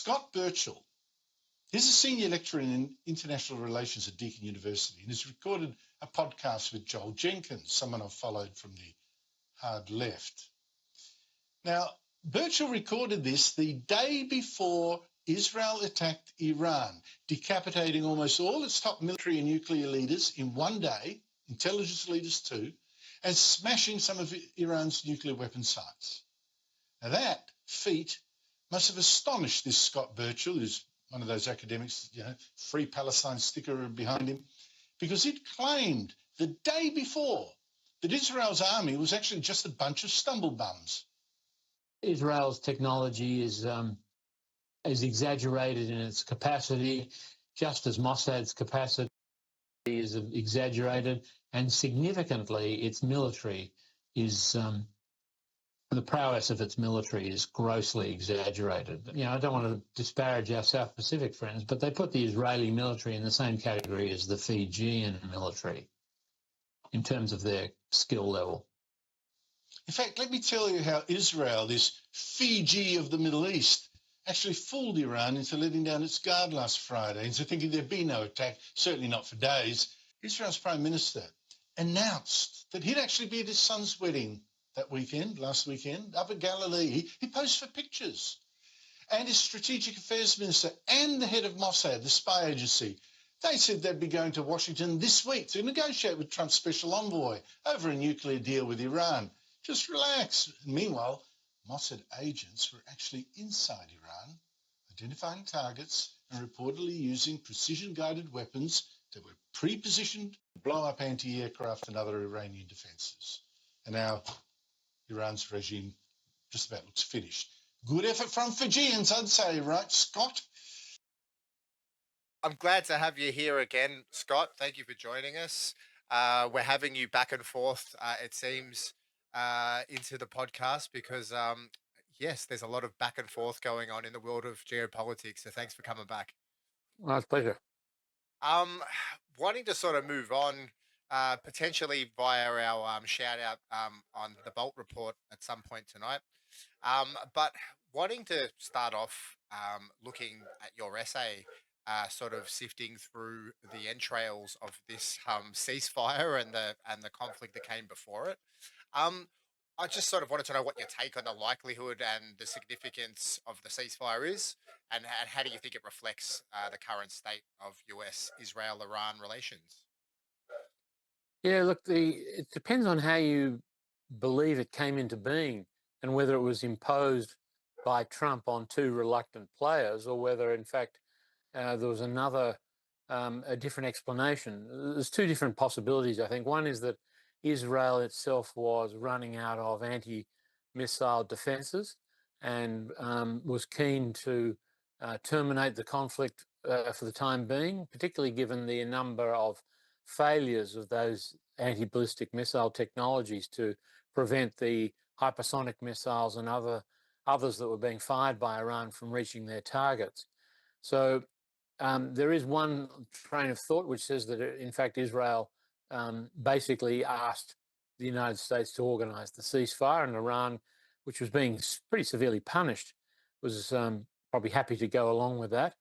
Scott Burchill. He's a senior lecturer in international relations at Deakin University and has recorded a podcast with Joel Jenkins, someone I've followed from the hard left. Now, Burchill recorded this the day before Israel attacked Iran, decapitating almost all its top military and nuclear leaders in one day, intelligence leaders too, and smashing some of Iran's nuclear weapon sites. Now, that feat must have astonished this Scott Burchill, who's one of those academics, Free Palestine sticker behind him, because it claimed the day before that Israel's army was actually just a bunch of stumblebums. Israel's technology is exaggerated in its capacity, just as Mossad's capacity is exaggerated, and significantly its military is the prowess of its military is grossly exaggerated. I don't want to disparage our South Pacific friends, but they put the Israeli military in the same category as the Fijian military in terms of their skill level. In fact, let me tell you how Israel, this Fiji of the Middle East, actually fooled Iran into letting down its guard last Friday into thinking there'd be no attack, certainly not for days. Israel's Prime Minister announced that he'd actually be at his son's wedding last weekend, up at Galilee. He posed for pictures. And his Strategic Affairs Minister and the head of Mossad, the spy agency, they said they'd be going to Washington this week to negotiate with Trump's special envoy over a nuclear deal with Iran. Just relax. Meanwhile, Mossad agents were actually inside Iran, identifying targets and reportedly using precision-guided weapons that were pre-positioned to blow up anti-aircraft and other Iranian defences. And now Iran's regime just about looks finished. Good effort from Fijians, I'd say, right, Scott? I'm glad to have you here again, Scott. Thank you for joining us. We're having you back and forth, it seems, into the podcast because, yes, there's a lot of back and forth going on in the world of geopolitics. So thanks for coming back. Well, it's a pleasure. Wanting to sort of move on, potentially via our shout out on the Bolt report at some point tonight. But wanting to start off looking at your essay, sort of sifting through the entrails of this ceasefire and the conflict that came before it. I just sort of wanted to know what your take on the likelihood and the significance of the ceasefire is, and how do you think it reflects the current state of U.S. Israel-Iran relations? Yeah, look, it depends on how you believe it came into being and whether it was imposed by Trump on two reluctant players or whether, in fact, there was a different explanation. There's two different possibilities, I think. One is that Israel itself was running out of anti-missile defences and was keen to terminate the conflict for the time being, particularly given the number of failures of those anti-ballistic missile technologies to prevent the hypersonic missiles and others that were being fired by Iran from reaching their targets. So there is one train of thought which says that, in fact, Israel basically asked the United States to organise the ceasefire, and Iran, which was being pretty severely punished, was probably happy to go along with that.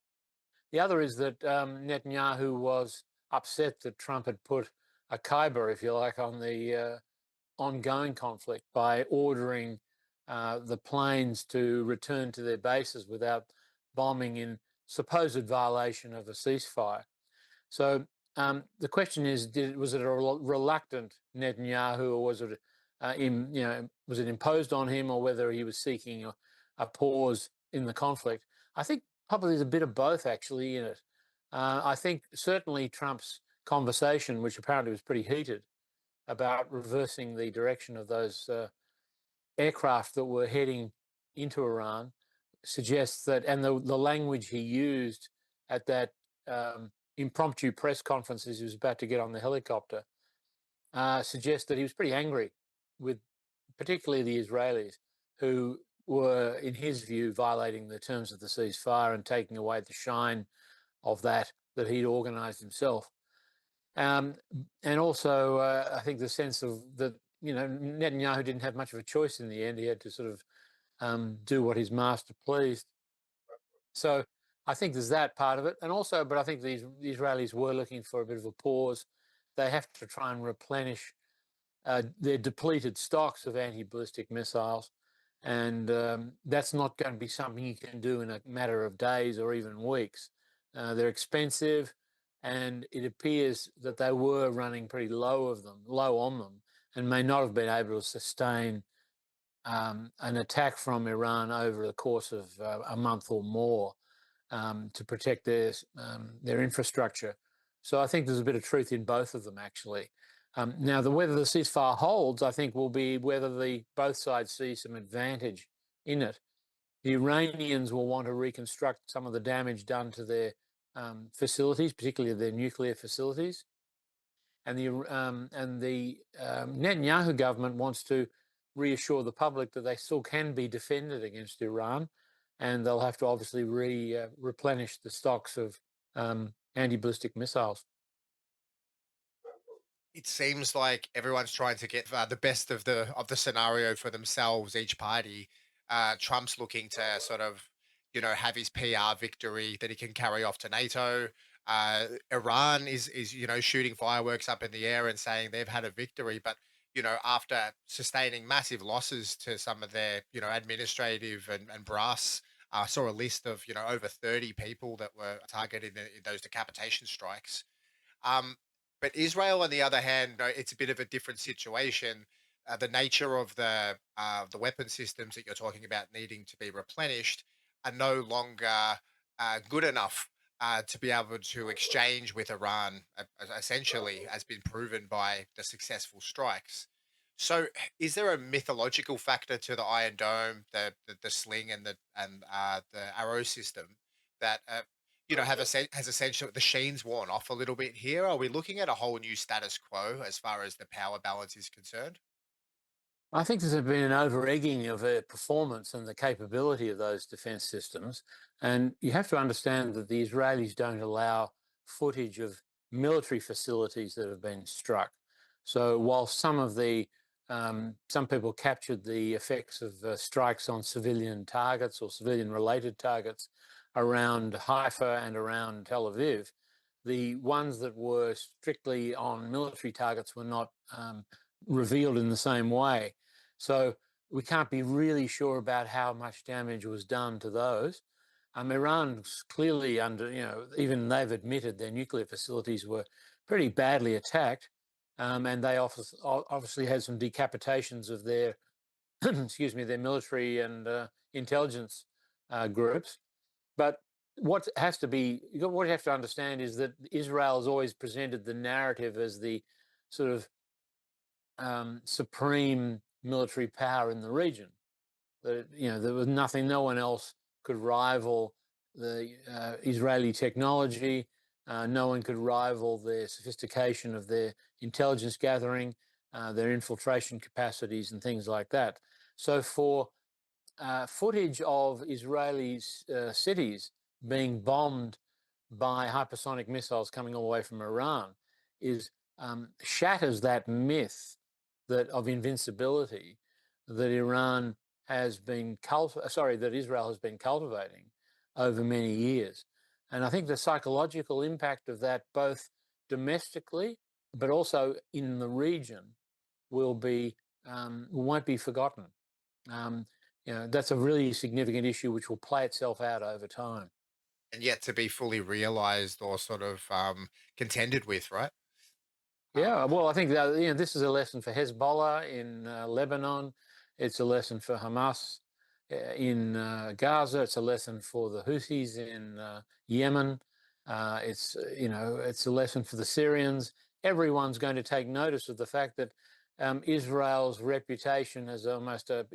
The other is that Netanyahu was upset that Trump had put a kibosh, if you like, on the ongoing conflict by ordering the planes to return to their bases without bombing in supposed violation of a ceasefire. So the question is, was it a reluctant Netanyahu, or was it, was it imposed on him, or whether he was seeking a pause in the conflict? I think probably there's a bit of both actually in it. I think certainly Trump's conversation, which apparently was pretty heated, about reversing the direction of those aircraft that were heading into Iran, suggests that, and the language he used at that impromptu press conference as he was about to get on the helicopter, suggests that he was pretty angry with particularly the Israelis, who were, in his view, violating the terms of the ceasefire and taking away the shine of that he'd organised himself. And also, I think the sense of that, Netanyahu didn't have much of a choice in the end. He had to sort of do what his master pleased. So I think there's that part of it. And also, but I think the Israelis were looking for a bit of a pause. They have to try and replenish their depleted stocks of anti-ballistic missiles. And that's not going to be something you can do in a matter of days or even weeks. They're expensive, and it appears that they were running pretty low on them, and may not have been able to sustain an attack from Iran over the course of a month or more to protect their infrastructure. So I think there's a bit of truth in both of them, actually. Now, whether the ceasefire holds, I think, will be whether both sides see some advantage in it. The Iranians will want to reconstruct some of the damage done to their facilities, particularly their nuclear facilities. And the Netanyahu government wants to reassure the public that they still can be defended against Iran, and they'll have to obviously replenish the stocks of anti-ballistic missiles. It seems like everyone's trying to get the best of the scenario for themselves. Each party, Trump's looking to sort of, have his PR victory that he can carry off to NATO. Iran is shooting fireworks up in the air and saying they've had a victory, but after sustaining massive losses to some of their administrative and brass. I saw a list of over 30 people that were targeted in those decapitation strikes. Um, but Israel, on the other hand, no, it's a bit of a different situation. The nature of the weapon systems that you're talking about needing to be replenished are no longer good enough to be able to exchange with Iran. Essentially, has been proven by the successful strikes. So, is there a mythological factor to the Iron Dome, the sling, and the arrow system that has essentially the sheen's worn off a little bit here? Are we looking at a whole new status quo as far as the power balance is concerned? I think there's been an over-egging of their performance and the capability of those defence systems. And you have to understand that the Israelis don't allow footage of military facilities that have been struck. So while some people captured the effects of strikes on civilian targets or civilian-related targets around Haifa and around Tel Aviv, the ones that were strictly on military targets were not revealed in the same way. So we can't be really sure about how much damage was done to those. Iran's clearly even they've admitted their nuclear facilities were pretty badly attacked, and they obviously had some decapitations of their, their military and intelligence groups. But what you have to understand is that Israel has always presented the narrative as the sort of supreme military power in the region. That there was nothing, no one else could rival the Israeli technology. No one could rival the sophistication of their intelligence gathering, their infiltration capacities, and things like that. So for footage of Israeli cities being bombed by hypersonic missiles coming all the way from Iran shatters that myth of invincibility that Israel has been cultivating over many years. And I think the psychological impact of that, both domestically but also in the region, won't be forgotten. That's a really significant issue which will play itself out over time. And yet to be fully realized or sort of contended with, right? Yeah, well, I think that this is a lesson for Hezbollah in Lebanon. It's a lesson for Hamas in Gaza. It's a lesson for the Houthis in Yemen. It's a lesson for the Syrians. Everyone's going to take notice of the fact that Israel's reputation as almost a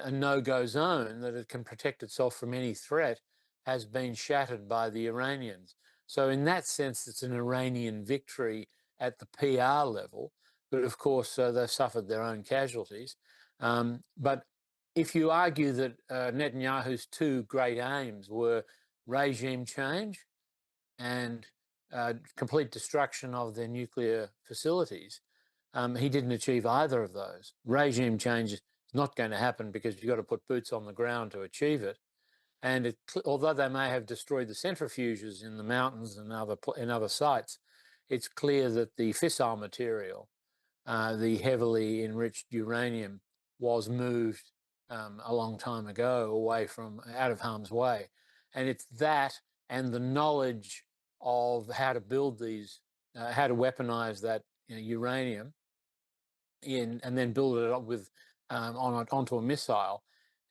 no-go zone, that it can protect itself from any threat, has been shattered by the Iranians. So in that sense, it's an Iranian victory at the PR level, but of course they've suffered their own casualties. But if you argue that Netanyahu's two great aims were regime change and complete destruction of their nuclear facilities, he didn't achieve either of those. Regime change is not going to happen because you've got to put boots on the ground to achieve it. And although they may have destroyed the centrifuges in the mountains and other sites, it's clear that the fissile material, the heavily enriched uranium, was moved a long time ago out of harm's way. And it's that and the knowledge of how to build these, how to weaponize that uranium and then build it up with onto a missile.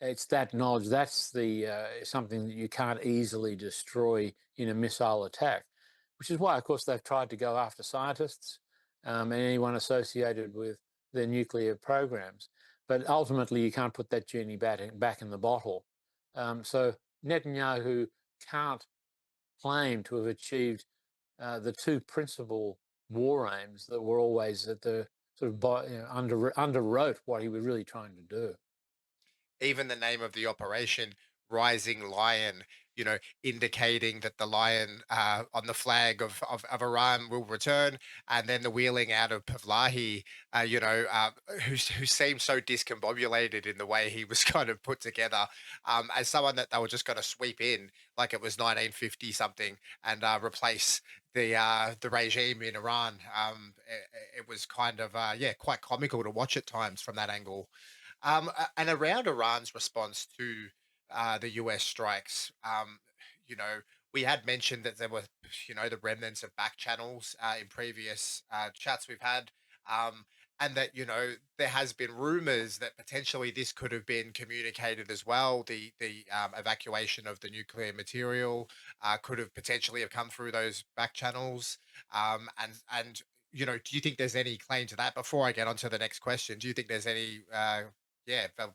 It's that knowledge. That's the something that you can't easily destroy in a missile attack, which is why, of course, they've tried to go after scientists and anyone associated with their nuclear programs. But ultimately, you can't put that genie back in the bottle. So Netanyahu can't claim to have achieved the two principal war aims that were always at the sort of underwrote what he was really trying to do. Even the name of the operation, Rising Lion, indicating that the lion on the flag of Iran will return, and then the wheeling out of Pavlahi, who seemed so discombobulated in the way he was kind of put together, as someone that they were just going to sweep in like it was 1950 something and replace the regime in Iran. It was kind of quite comical to watch at times from that angle. And around Iran's response to the US strikes, you know, we had mentioned that there were, the remnants of back channels in previous chats we've had. And that, there has been rumors that potentially this could have been communicated as well. The evacuation of the nuclear material could have potentially have come through those back channels. And do you think there's any claim to that? Before I get on to the next question, do you think there's any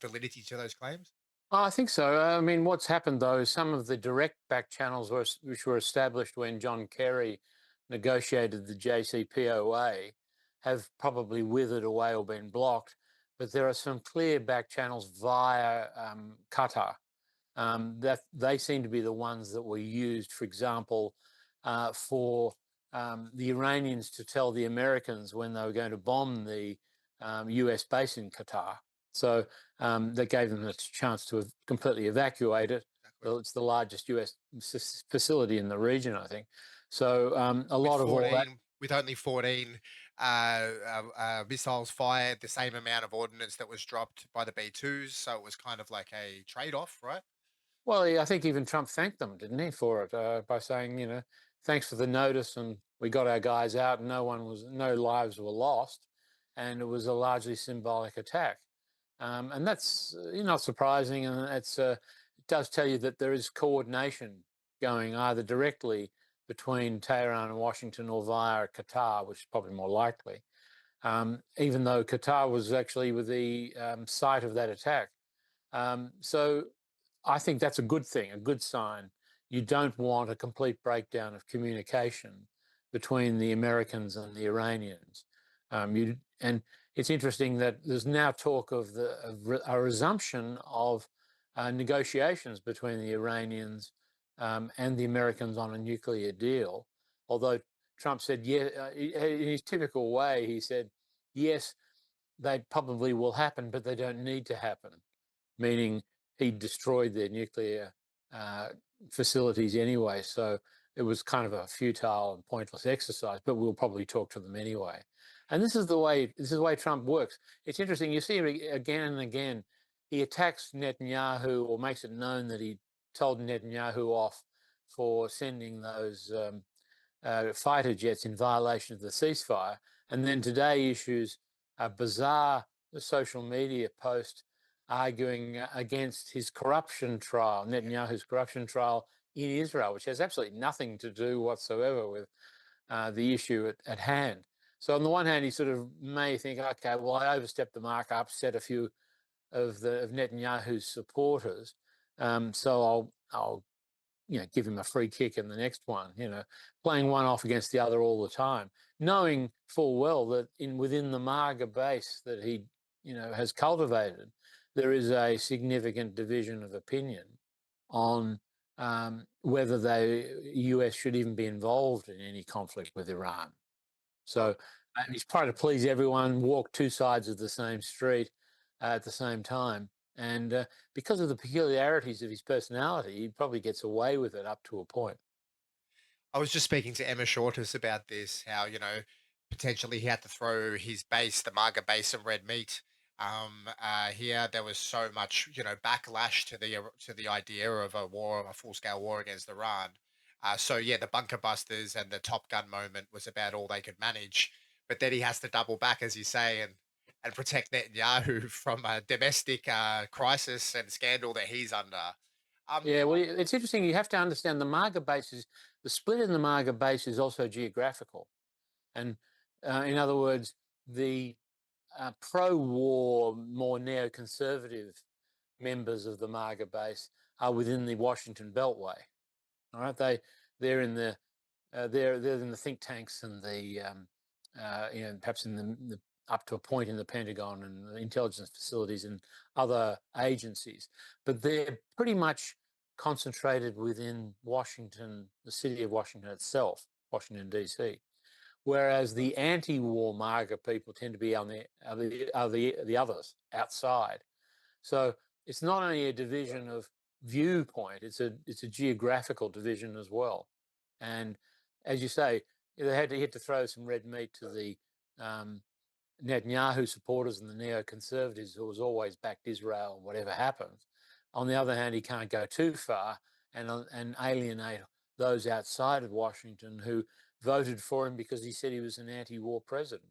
validity to those claims? Oh, I think so. I mean, what's happened though is some of the direct back channels which were established when John Kerry negotiated the JCPOA have probably withered away or been blocked. But there are some clear back channels via Qatar that they seem to be the ones that were used, for example, for the Iranians to tell the Americans when they were going to bomb the US base in Qatar. So that gave them a chance to completely evacuate it. Well, it's the largest US facility in the region, I think. So a lot of all that. With only 14 missiles fired, the same amount of ordnance that was dropped by the B-2s. So it was kind of like a trade-off, right? Well, I think even Trump thanked them, didn't he, for it by saying, thanks for the notice, and we got our guys out, and no lives were lost, and it was a largely symbolic attack, and that's not surprising, and it does tell you that there is coordination going either directly between Tehran and Washington or via Qatar, which is probably more likely, even though Qatar was actually with the site of that attack. So I think that's a good thing, a good sign. You don't want a complete breakdown of communication between the Americans and the Iranians. And it's interesting that there's now talk of a resumption of negotiations between the Iranians and the Americans on a nuclear deal. Although Trump said, in his typical way, he said, yes, they probably will happen, but they don't need to happen, meaning he destroyed their nuclear facilities anyway. So it was kind of a futile and pointless exercise, but we'll probably talk to them anyway. And this is the way Trump works. It's interesting. You see him again and again. He attacks Netanyahu or makes it known that he told Netanyahu off for sending those fighter jets in violation of the ceasefire. And then today issues a bizarre social media post arguing against his corruption trial, Netanyahu's corruption trial in Israel, which has absolutely nothing to do whatsoever with the issue at hand. So on the one hand, he sort of may think, okay, well, I overstepped the mark, I upset a few of Netanyahu's supporters, so I'll give him a free kick in the next one, playing one off against the other all the time, knowing full well that within the MAGA base that he, has cultivated, there is a significant division of opinion on whether the US should even be involved in any conflict with Iran. So he's trying to please everyone, walk two sides of the same street at the same time, And because of the peculiarities of his personality, he probably gets away with it up to a point. I was just speaking to Emma Shortis about this, how, potentially he had to throw his base, the MAGA base, some red meat. Here there was so much, backlash to the idea of a war, a full scale war against Iran. So yeah, the bunker busters and the Top Gun moment was about all they could manage. But then he has to double back, as you say, and protect Netanyahu from a domestic crisis and scandal that he's under. Yeah, well, it's interesting. You have to understand the MAGA base the split in the MAGA base is also geographical. And in other words, the pro-war, more neoconservative members of the MAGA base are within the Washington Beltway. All right, they're in the they're in the think tanks and the perhaps in the up to a point in the Pentagon and the intelligence facilities and other agencies, but they're pretty much concentrated within Washington, the city of Washington itself, Washington D.C. Whereas the anti-war MAGA people tend to be on the others outside. So it's not only a division of viewpoint; it's a geographical division as well. And as you say, they had to throw some red meat to the Netanyahu supporters and the neoconservatives, who has always backed Israel, whatever happens. On the other hand, he can't go too far and alienate those outside of Washington who voted for him because he said he was an anti-war president.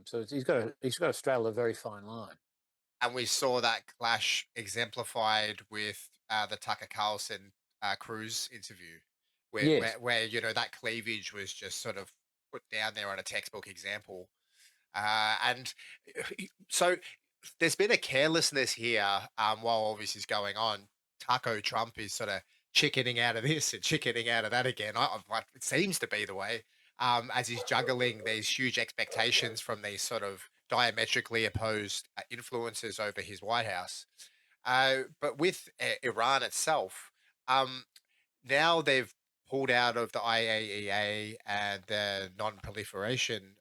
So he's got to straddle a very fine line. And we saw that clash exemplified with the Tucker Carlson Cruz interview, Yes. where that cleavage was just sort of put down there on a textbook example. And so there's been a carelessness here while all this is going on. Taco Trump is sort of chickening out of this and chickening out of that again. It seems to be the way, as he's juggling these huge expectations from these sort of diametrically opposed influences over his White House. But with Iran itself, now they've pulled out of the IAEA and the non-proliferation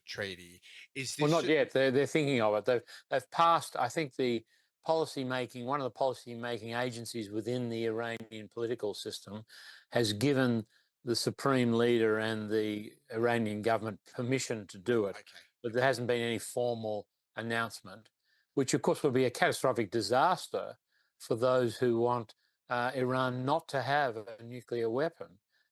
treaty. Is this? Well, not yet. They're thinking of it. They've passed. I think one of the policy making agencies within the Iranian political system has given the supreme leader and the Iranian government permission to do it. Okay. But there hasn't been any formal announcement, which of course would be a catastrophic disaster for those who want Iran not to have a nuclear weapon,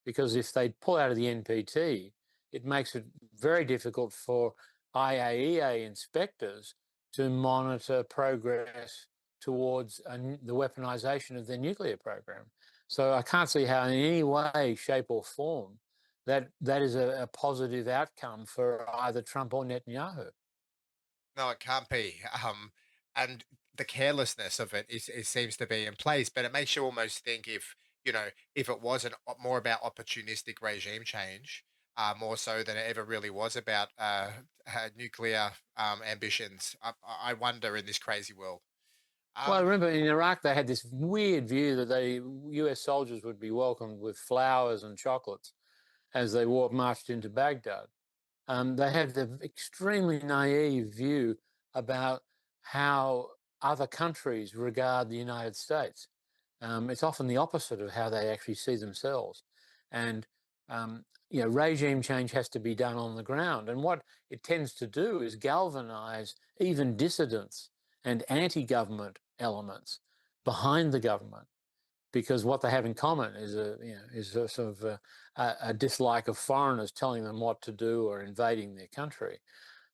because if they pull out of the NPT, it makes it very difficult for IAEA inspectors to monitor progress towards the weaponization of their nuclear program. So I can't see how in any way, shape or form that is a positive outcome for either Trump or Netanyahu. No, it can't be. And the carelessness of it seems to be in place, but it makes you almost think if it wasn't more about opportunistic regime change, more so than it ever really was about nuclear ambitions. I wonder in this crazy world. Well, I Um, remember in Iraq they had this weird view that U.S. soldiers would be welcomed with flowers and chocolates as they marched into Baghdad. They have the extremely naive view about how other countries regard the United States. It's often the opposite of how they actually see themselves. And, regime change has to be done on the ground. And what it tends to do is galvanize even dissidents and anti-government elements behind the government, because what they have in common is a sort of a dislike of foreigners telling them what to do or invading their country.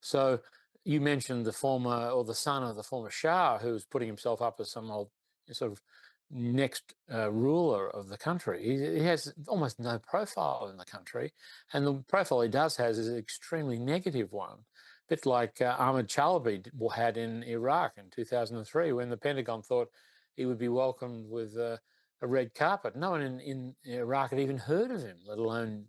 So you mentioned the son of the former Shah, who was putting himself up as some old sort of next ruler of the country. He has almost no profile in the country, and the profile he does has is an extremely negative one, a bit like Ahmed Chalabi had in Iraq in 2003, when the Pentagon thought he would be welcomed with a red carpet. No one in Iraq had even heard of him, let alone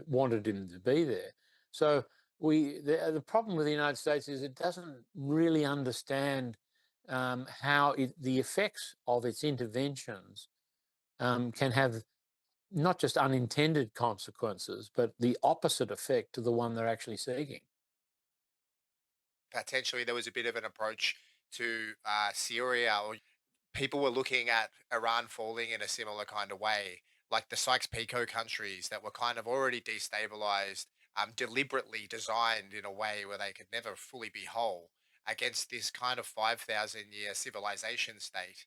wanted him to be there. So the problem with the United States is it doesn't really understand how the effects of its interventions can have not just unintended consequences, but the opposite effect to the one they're actually seeking. Potentially, there was a bit of an approach to Syria, or people were looking at Iran falling in a similar kind of way, like the Sykes-Picot countries that were kind of already destabilized, deliberately designed in a way where they could never fully be whole against this kind of 5,000-year civilization state,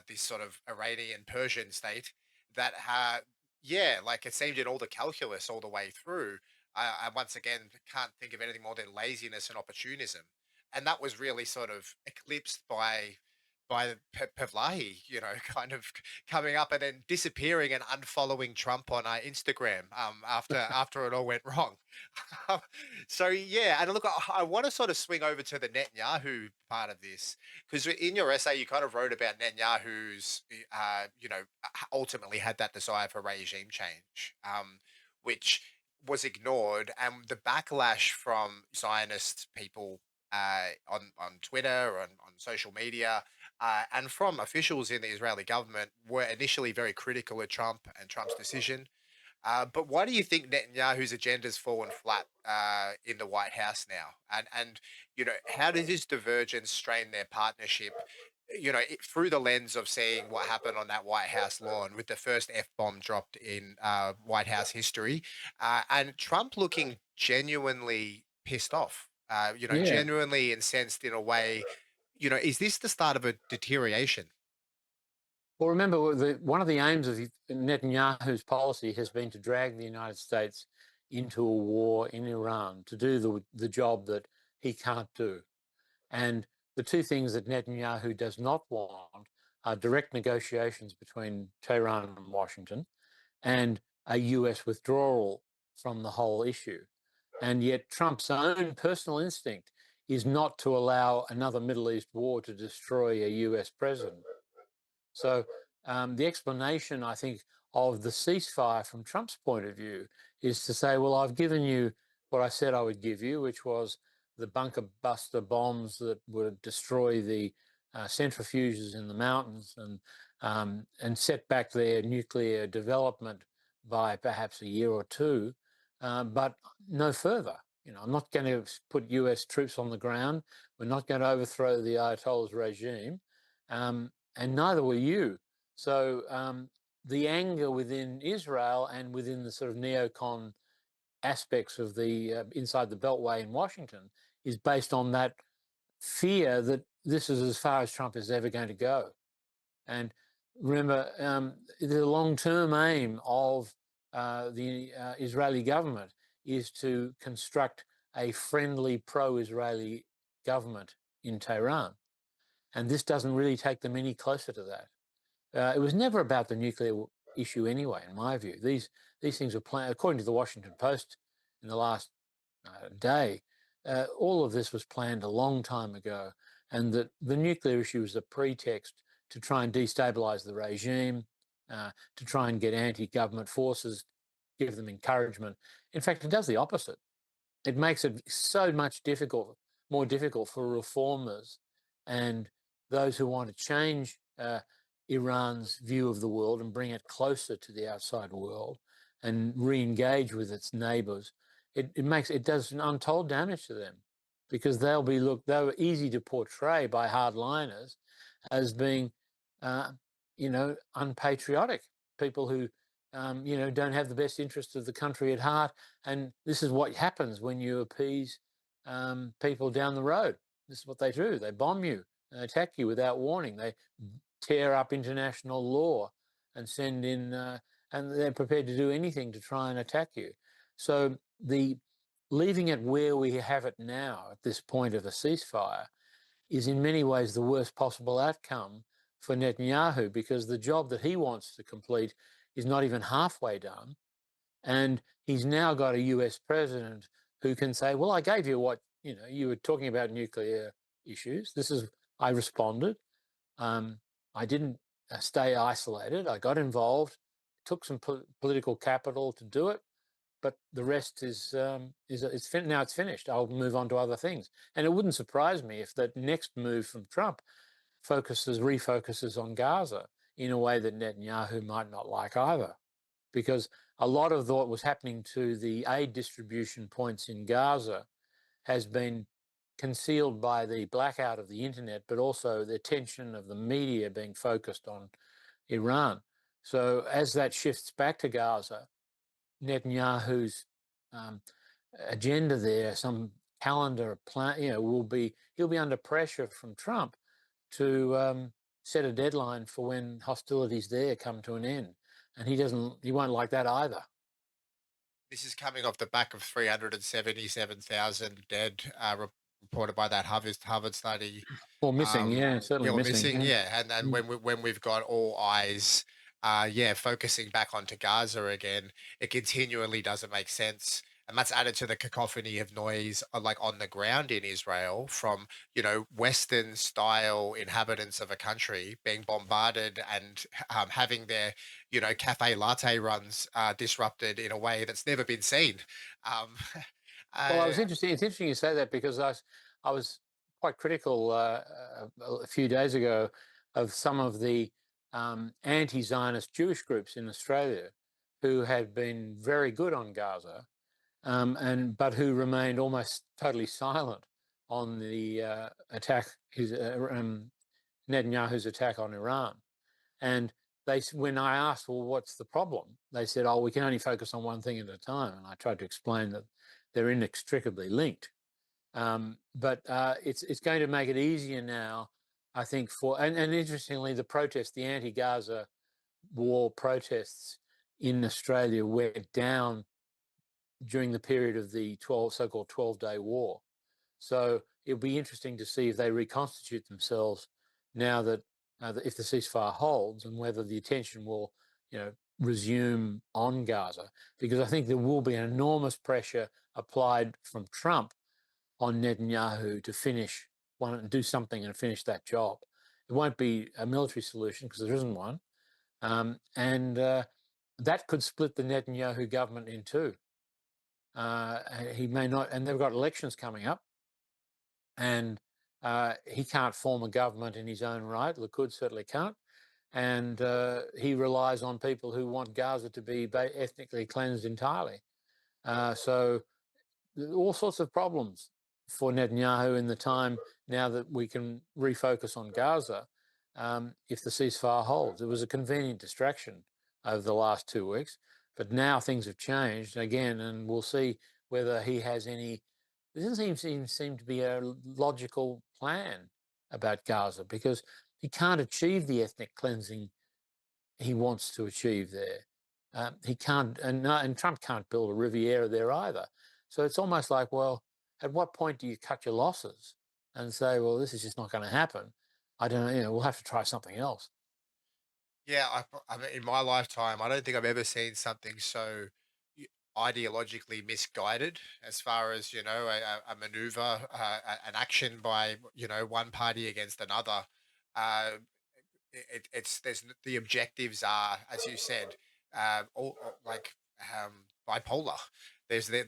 this sort of Iranian Persian state that had, yeah, like it seemed in all the calculus all the way through. I once again can't think of anything more than laziness and opportunism, and that was really sort of eclipsed by Pevlahi, kind of coming up and then disappearing and unfollowing Trump on Instagram after it all went wrong. So yeah, and look, I want to sort of swing over to the Netanyahu part of this, because in your essay you kind of wrote about Netanyahu's, ultimately had that desire for regime change, which was ignored, and the backlash from Zionist people on Twitter or on social media, and from officials in the Israeli government were initially very critical of Trump and Trump's decision. But why do you think Netanyahu's agenda's fallen flat in the White House now? And how does this divergence strain their partnership? Through the lens of seeing what happened on that White House lawn with the first F bomb dropped in White House history, and Trump looking genuinely pissed off, Yeah. genuinely incensed in a way. Is this the start of a deterioration? Well, remember, one of the aims of Netanyahu's policy has been to drag the United States into a war in Iran to do the job that he can't do. And the two things that Netanyahu does not want are direct negotiations between Tehran and Washington and a US withdrawal from the whole issue. And yet Trump's own personal instinct is not to allow another Middle East war to destroy a US president. So the explanation, I think, of the ceasefire from Trump's point of view is to say, well, I've given you what I said I would give you, which was the bunker buster bombs that would destroy the centrifuges in the mountains and set back their nuclear development by perhaps a year or two, but no further. I'm not going to put US troops on the ground. We're not going to overthrow the Ayatollah's regime. And neither were you. So the anger within Israel and within the sort of neocon aspects of the inside the Beltway in Washington is based on that fear that this is as far as Trump is ever going to go. And remember, the long-term aim of the Israeli government is to construct a friendly pro-Israeli government in Tehran. And this doesn't really take them any closer to that. It was never about the nuclear issue anyway, in my view. These things were planned, according to the Washington Post in the last day. All of this was planned a long time ago, and that the nuclear issue was a pretext to try and destabilize the regime, to try and get anti-government forces, give them encouragement. In fact, it does the opposite. It makes it so much more difficult for reformers and those who want to change Iran's view of the world and bring it closer to the outside world and re-engage with its neighbours. It does untold damage to them, because they were easy to portray by hardliners as being, unpatriotic people who, don't have the best interests of the country at heart. And this is what happens when you appease people down the road. This is what they do. They bomb you and attack you without warning. They tear up international law and send in, and they're prepared to do anything to try and attack you. So leaving it where we have it now at this point of a ceasefire is in many ways the worst possible outcome for Netanyahu, because the job that he wants to complete is not even halfway done. And he's now got a US president who can say, well, I gave you what, you were talking about nuclear issues. I responded. I didn't stay isolated. I got involved, took some political capital to do it, but the rest now it's finished. I'll move on to other things. And it wouldn't surprise me if that next move from Trump refocuses on Gaza in a way that Netanyahu might not like either, because a lot of what was happening to the aid distribution points in Gaza has been concealed by the blackout of the internet, but also the attention of the media being focused on Iran. So as that shifts back to Gaza, Netanyahu's agenda there, some calendar plan, he'll be under pressure from Trump to set a deadline for when hostilities there come to an end, and he won't like that either. This is coming off the back of 377,000 dead, reported by that Harvard study. Or missing, certainly Or missing. yeah. And when we've got all eyes, focusing back onto Gaza again, it continually doesn't make sense. And that's added to the cacophony of noise, like on the ground in Israel, from Western style inhabitants of a country being bombarded and having their cafe latte runs disrupted in a way that's never been seen. Um, Well, it's interesting you say that, because I was quite critical a few days ago of some of the anti-Zionist Jewish groups in Australia who had been very good on Gaza, but who remained almost totally silent on the attack, Netanyahu's attack on Iran. And when I asked, well, what's the problem? They said, oh, we can only focus on one thing at a time. And I tried to explain that they're inextricably linked. But it's going to make it easier now, I think, and interestingly, the anti-Gaza war protests in Australia went down during the period of the so-called 12-day war. So it'll be interesting to see if they reconstitute themselves now that if the ceasefire holds, and whether the attention will, resume on Gaza, because I think there will be an enormous pressure applied from Trump on Netanyahu to do something and finish that job. It won't be a military solution because there isn't one, and that could split the Netanyahu government in two. He may not, and they've got elections coming up, and he can't form a government in his own right. Likud certainly can't. And he relies on people who want Gaza to be ethnically cleansed entirely. So all sorts of problems for Netanyahu in the time now that we can refocus on Gaza if the ceasefire holds. It was a convenient distraction over the last 2 weeks, but now things have changed again, and we'll see whether he has any. There doesn't seem to be a logical plan about Gaza, because he can't achieve the ethnic cleansing he wants to achieve there. He can't, and Trump can't build a Riviera there either. So it's almost like, well, at what point do you cut your losses and say, well, this is just not going to happen? I don't know, we'll have to try something else. Yeah, I mean, in my lifetime, I don't think I've ever seen something so ideologically misguided, as far as a maneuver, an action by one party against another. Uh, the objectives are, as you said, like bipolar. There's no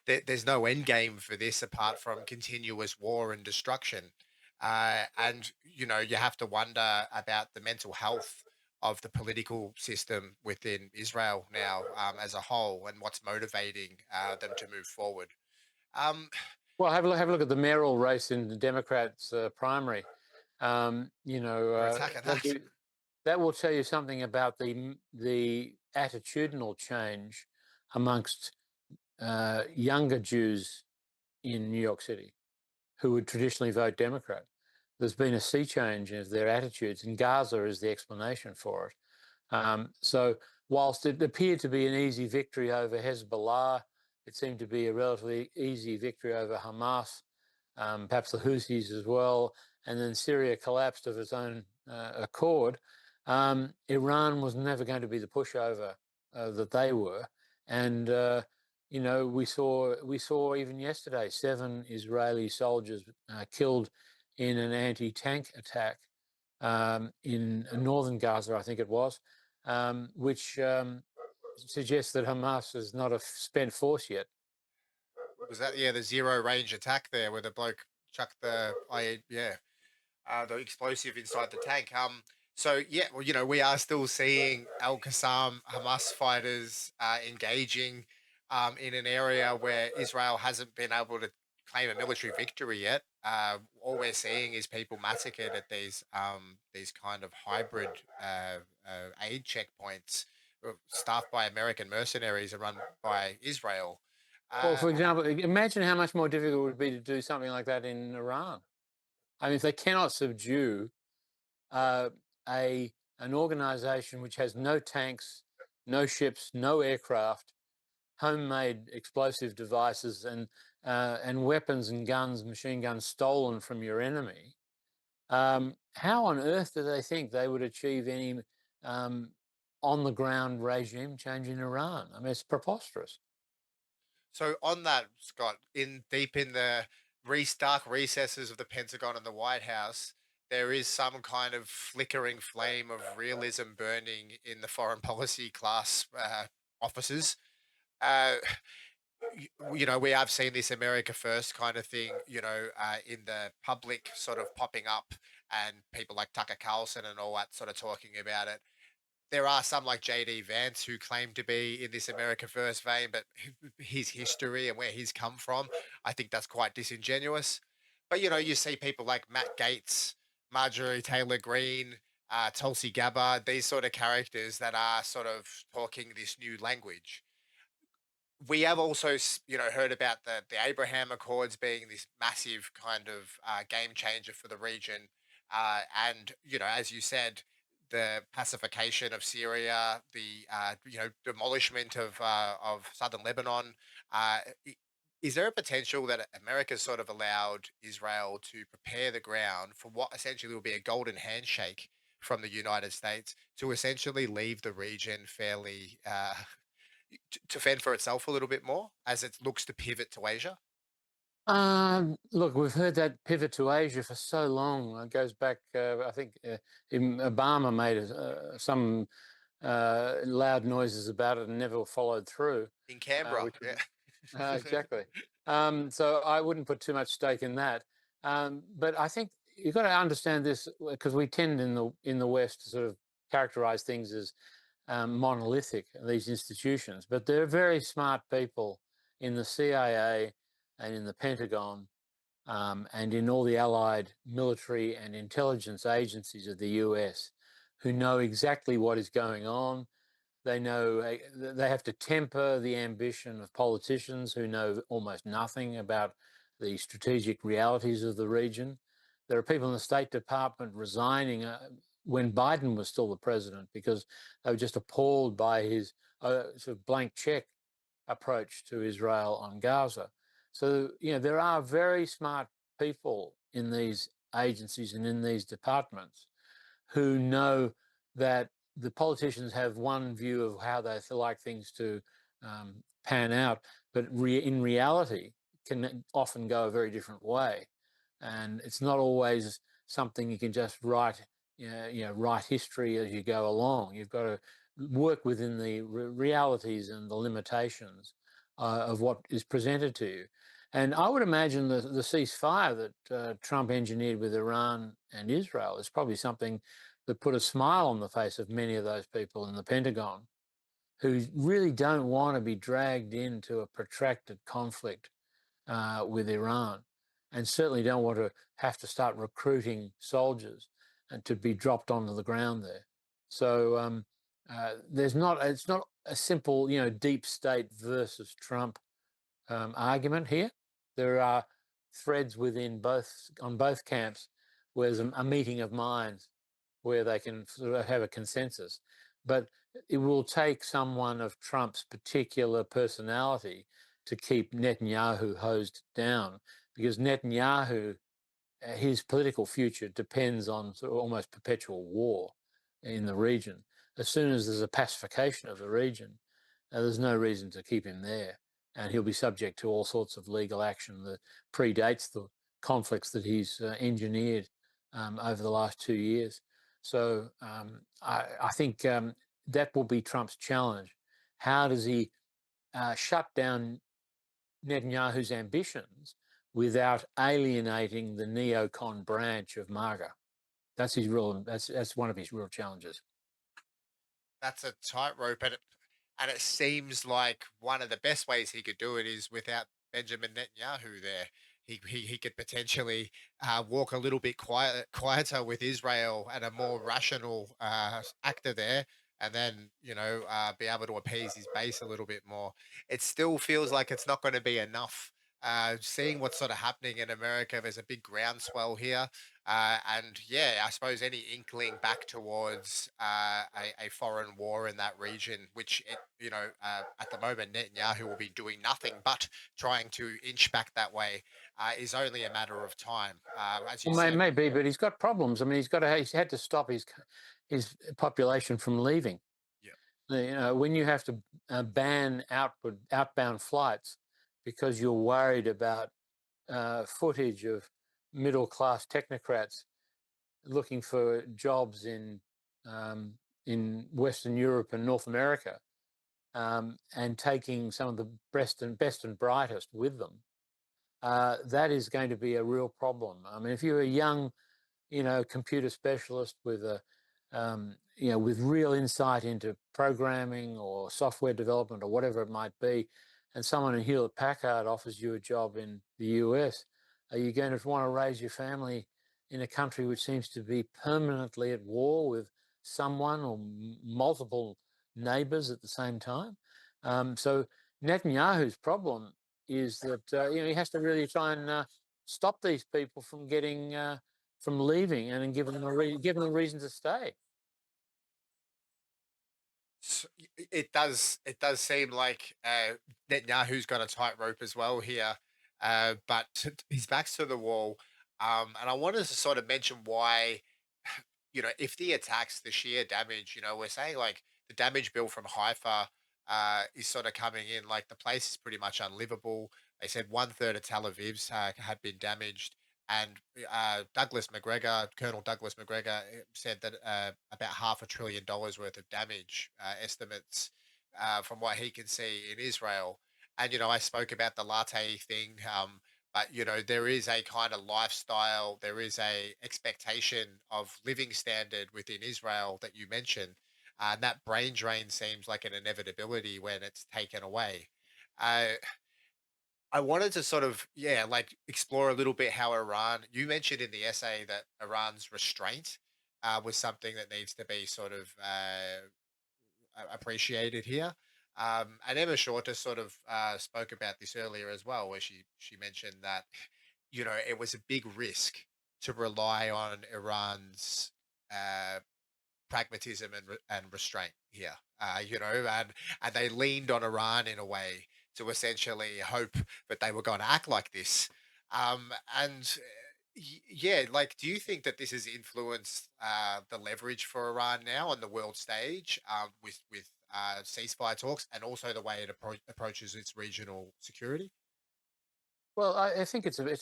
there's no end game for this apart from continuous war and destruction. And you have to wonder about the mental health of the political system within Israel now, as a whole, and what's motivating them to move forward. Well, have a look at the mayoral race in the Democrats' primary. That will tell you something about the attitudinal change amongst younger Jews in New York City who would traditionally vote Democrat. There's been a sea change in their attitudes, and Gaza is the explanation for it. So whilst it appeared to be an easy victory over Hezbollah, it seemed to be a relatively easy victory over Hamas, perhaps the Houthis as well, and then Syria collapsed of its own accord. Iran was never going to be the pushover that they were, and we saw even yesterday 7 Israeli soldiers killed in an anti-tank attack in northern Gaza, I think it was, which suggests that Hamas is not a spent force yet. Was that the zero range attack there, where the bloke chucked the explosive inside the tank? So yeah, well, we are still seeing Al Qassam Hamas fighters engaging in an area where Israel hasn't been able to claim a military victory yet. All we're seeing is people massacred at these kind of hybrid aid checkpoints, staffed by American mercenaries and run by Israel. Well, Uh, for example, imagine how much more difficult it would be to do something like that in Iran. I mean, if they cannot subdue uh, an organization which has no tanks, no ships, no aircraft, homemade explosive devices, and weapons and guns, machine guns stolen from your enemy, how on earth do they think they would achieve any on the ground regime change in Iran? I mean, it's preposterous. So on that, Scott, in deep in the dark recesses of the Pentagon and the White House, there is some kind of flickering flame of realism burning in the foreign policy class offices. Uh, we have seen this America First kind of thing, in the public sort of popping up, and people like Tucker Carlson and all that sort of talking about it. There are some like JD Vance who claim to be in this America First vein, but his history and where he's come from, I think that's quite disingenuous. But you see people like Matt Gaetz, Marjorie Taylor Greene, Tulsi Gabbard, these sort of characters that are sort of talking this new language. We have also, heard about the Abraham Accords being this massive kind of game changer for the region, and as you said, the pacification of Syria, the demolishment of southern Lebanon. Is there a potential that America sort of allowed Israel to prepare the ground for what essentially will be a golden handshake from the United States to essentially leave the region fairly to fend for itself a little bit more as it looks to pivot to Asia? Look, we've heard that pivot to Asia for so long. It goes back, I think, even Obama made some loud noises about it and never followed through. In Canberra, Which yeah. exactly. So I wouldn't put too much stake in that. But I think you've got to understand this, because we tend in the West to sort of characterize things as monolithic, these institutions. But there are very smart people in the CIA and in the Pentagon, and in all the allied military and intelligence agencies of the US, who know exactly what is going on. They know they have to temper the ambition of politicians who know almost nothing about the strategic realities of the region. There are people in the State Department resigning when Biden was still the president because they were just appalled by his sort of blank check approach to Israel on Gaza. So, there are very smart people in these agencies and in these departments who know that the politicians have one view of how they like things to pan out, but in reality can often go a very different way. And it's not always something you can just write history as you go along. You've got to work within the realities and the limitations of what is presented to you. And I would imagine the ceasefire that Trump engineered with Iran and Israel is probably something that put a smile on the face of many of those people in the Pentagon who really don't want to be dragged into a protracted conflict with Iran, and certainly don't want to have to start recruiting soldiers and to be dropped onto the ground there. So it's not a simple, deep state versus Trump argument here. There are threads on both camps where there's a meeting of minds where they can sort of have a consensus. But it will take someone of Trump's particular personality to keep Netanyahu hosed down, because Netanyahu, his political future depends on sort of almost perpetual war in the region. As soon as there's a pacification of the region, there's no reason to keep him there. And he'll be subject to all sorts of legal action that predates the conflicts that he's engineered over the last 2 years. So I think that will be Trump's challenge. How does he shut down Netanyahu's ambitions without alienating the neocon branch of MAGA? That's that's one of his real challenges. That's a tightrope, and it seems like one of the best ways he could do it is without Benjamin Netanyahu there. he could potentially walk a little bit quieter with Israel and a more rational actor there, and then be able to appease his base a little bit more. It still feels like it's not going to be enough. Seeing what's sort of happening in America, there's a big groundswell here, and yeah, I suppose any inkling back towards a foreign war in that region, which at the moment Netanyahu will be doing nothing but trying to inch back that way, is only a matter of time. As you Well, said, maybe, but he's got problems. I mean, he's had to stop his population from leaving. yeah, When you have to ban outbound flights because you're worried about footage of middle-class technocrats looking for jobs in Western Europe and North America, and taking some of the best and brightest with them, that is going to be a real problem. I mean, if you're a young, computer specialist with with real insight into programming or software development or whatever it might be, and someone in Hewlett Packard offers you a job in the US, are you going to want to raise your family in a country which seems to be permanently at war with someone or multiple neighbors at the same time? So Netanyahu's problem is that he has to really try and stop these people from getting from leaving and give them give them a reason to stay. It does seem like Netanyahu's got a tightrope as well here, but his back's to the wall. And I wanted to sort of mention why, if the attacks, the sheer damage, we're saying like the damage bill from Haifa is sort of coming in, like the place is pretty much unlivable. They said one third of Tel Aviv's had been damaged. And Colonel Douglas McGregor, said that about $500 billion worth of damage estimates from what he can see in Israel. And, I spoke about the latte thing, but, there is a kind of lifestyle, there is a expectation of living standard within Israel that you mentioned. And that brain drain seems like an inevitability when it's taken away. Uh, I wanted to sort of, yeah, like explore a little bit how Iran, you mentioned in the essay that Iran's restraint was something that needs to be sort of appreciated here. And Emma Shorter sort of spoke about this earlier as well, where she mentioned that, it was a big risk to rely on Iran's uh, pragmatism and restraint here. And they leaned on Iran in a way to essentially hope that they were going to act like this. And yeah, like, do you think that this has influenced the leverage for Iran now on the world stage, with ceasefire talks, and also the way it approaches its regional security? Well, I think it's a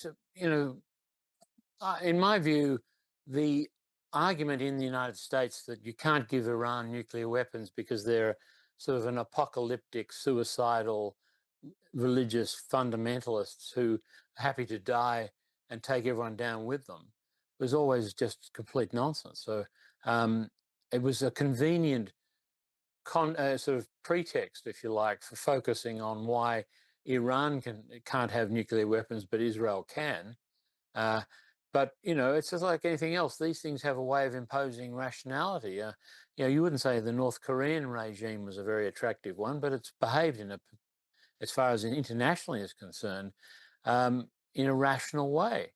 in my view, the argument in the United States that you can't give Iran nuclear weapons because they're sort of an apocalyptic, suicidal, religious fundamentalists who are happy to die and take everyone down with them was always just complete nonsense. So um, it was a convenient sort of pretext, if you like, for focusing on why Iran can't have nuclear weapons, but Israel can. Uh, but it's just like anything else. These things have a way of imposing rationality. You wouldn't say the North Korean regime was a very attractive one, but it's behaved as far as internationally is concerned, in a rational way.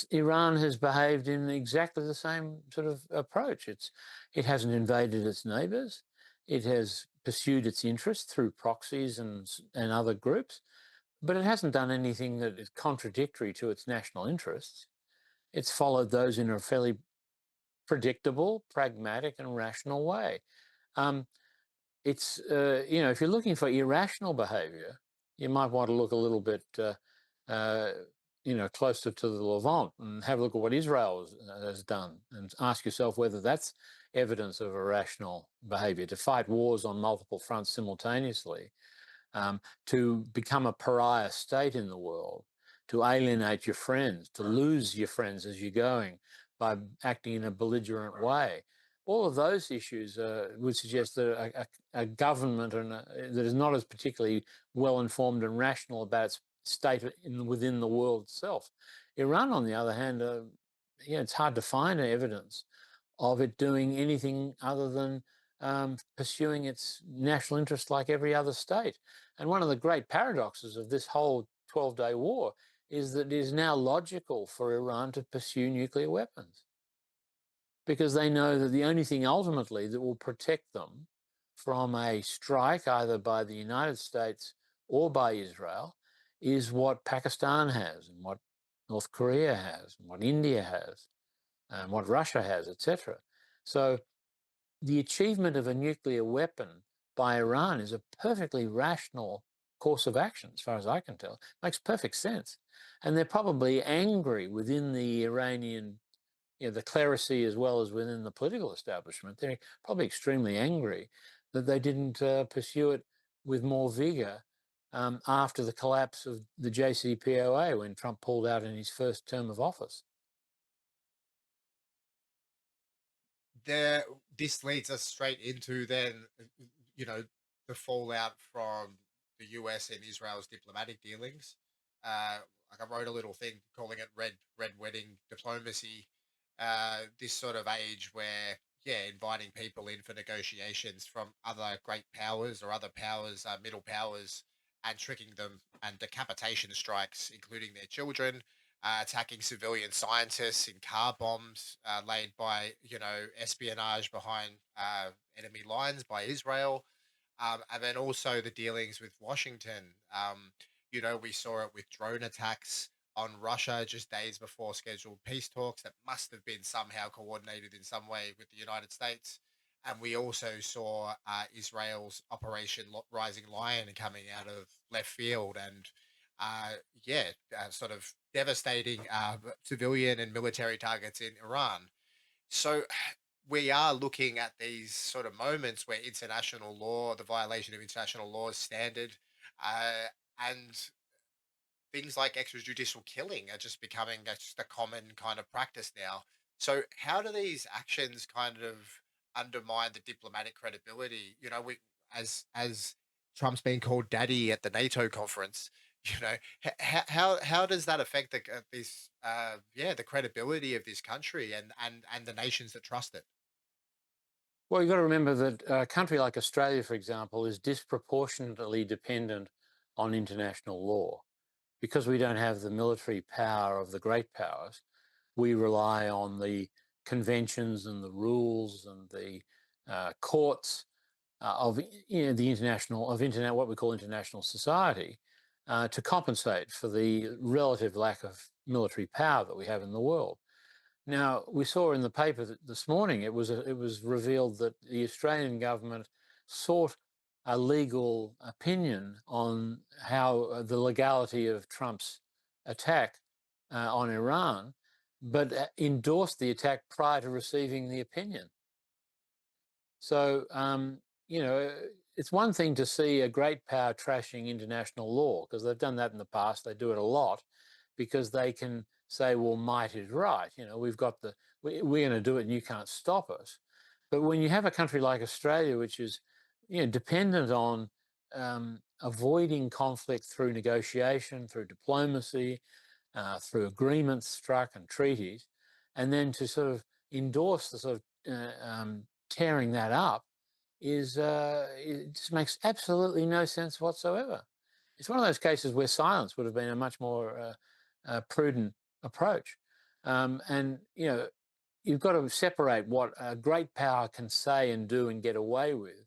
Iran has behaved in exactly the same sort of approach. It hasn't invaded its neighbours. It has pursued its interests through proxies and other groups, but it hasn't done anything that is contradictory to its national interests. It's followed those in a fairly predictable, pragmatic, and rational way. Um, if you're looking for irrational behaviour, you might want to look a little bit, uh, closer to the Levant and have a look at what Israel has done and ask yourself whether that's evidence of irrational behaviour, to fight wars on multiple fronts simultaneously, to become a pariah state in the world, to alienate your friends, to lose your friends as you're going by acting in a belligerent way. All of those issues would suggest that a government that is not as particularly well informed and rational about its state within the world itself. Iran, on the other hand, it's hard to find evidence of it doing anything other than pursuing its national interest like every other state. And one of the great paradoxes of this whole 12-day war is that it is now logical for Iran to pursue nuclear weapons, because they know that the only thing ultimately that will protect them from a strike either by the United States or by Israel is what Pakistan has and what North Korea has and what India has and what Russia has, etc. So the achievement of a nuclear weapon by Iran is a perfectly rational course of action, as far as I can tell. It makes perfect sense. And they're probably angry within the Iranian, the clerisy as well as within the political establishment. They're probably extremely angry that they didn't pursue it with more vigor after the collapse of the JCPOA when Trump pulled out in his first term of office. This leads us straight into then, the fallout from the US and Israel's diplomatic dealings. Like I wrote a little thing calling it red wedding diplomacy. This sort of age where, inviting people in for negotiations from other great powers or other powers, middle powers, and tricking them, and decapitation strikes, including their children, attacking civilian scientists in car bombs laid by, espionage behind enemy lines by Israel. And then also the dealings with Washington. We saw it with drone attacks on Russia just days before scheduled peace talks that must have been somehow coordinated in some way with the United States. And we also saw Israel's Operation Rising Lion coming out of left field and, sort of devastating civilian and military targets in Iran. So we are looking at these sort of moments where international law, the violation of international law is standard, and things like extrajudicial killing are just becoming just a common kind of practice now. So how do these actions kind of undermine the diplomatic credibility? As Trump's been called daddy at the NATO conference. How does that affect the credibility of this country and the nations that trust it? Well, you've got to remember that a country like Australia, for example, is disproportionately dependent on international law. Because we don't have the military power of the great powers, we rely on the conventions and the rules and the courts of the what we call international society to compensate for the relative lack of military power that we have in the world. Now, we saw in the paper this morning, it was revealed that the Australian government sought a legal opinion on how the legality of Trump's attack on Iran, but endorsed the attack prior to receiving the opinion. So, it's one thing to see a great power trashing international law, because they've done that in the past. They do it a lot because they can say, well, might is right. We're going to do it and you can't stop us. But when you have a country like Australia, which is, dependent on avoiding conflict through negotiation, through diplomacy, through agreements struck and treaties, and then to sort of endorse the sort of tearing that up it just makes absolutely no sense whatsoever. It's one of those cases where silence would have been a much more prudent approach. And you've got to separate what a great power can say and do and get away with,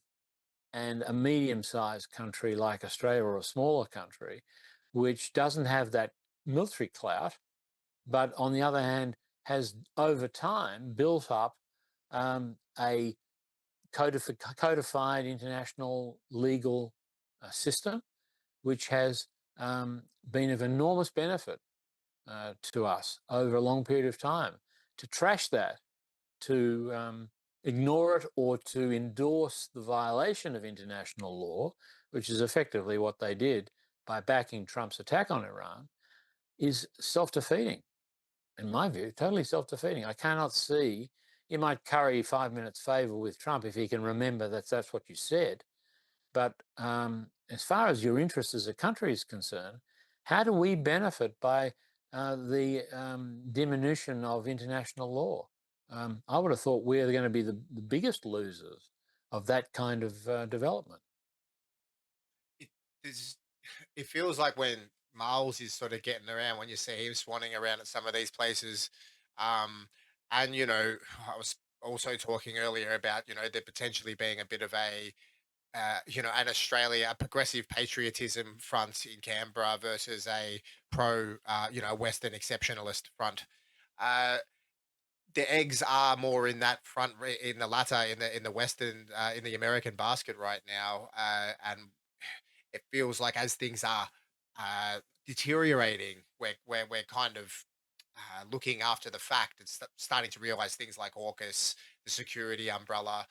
and a medium-sized country like Australia, or a smaller country, which doesn't have that military clout, but on the other hand has over time built up a codified international legal system, which has been of enormous benefit to us over a long period of time. To trash that, to ignore it, or to endorse the violation of international law, which is effectively what they did by backing Trump's attack on Iran, is self-defeating. In my view, totally self-defeating. I cannot see. You might curry 5 minutes favour with Trump if he can remember that that's what you said. But as far as your interest as a country is concerned, How do we benefit by the diminution of international law? I would have thought we're going to be the biggest losers of that kind of development. It is. It feels like when Miles is sort of getting around, when you see him swanning around at some of these places, um, and I was also talking earlier about there potentially being a bit of a an Australia, a progressive patriotism front in Canberra versus a pro, Western exceptionalist front. Uh, the eggs are more in that front, in the latter, in the Western, in the American basket right now, and it feels like as things are deteriorating, we're kind of looking after the fact and starting to realize things like AUKUS, the security umbrella,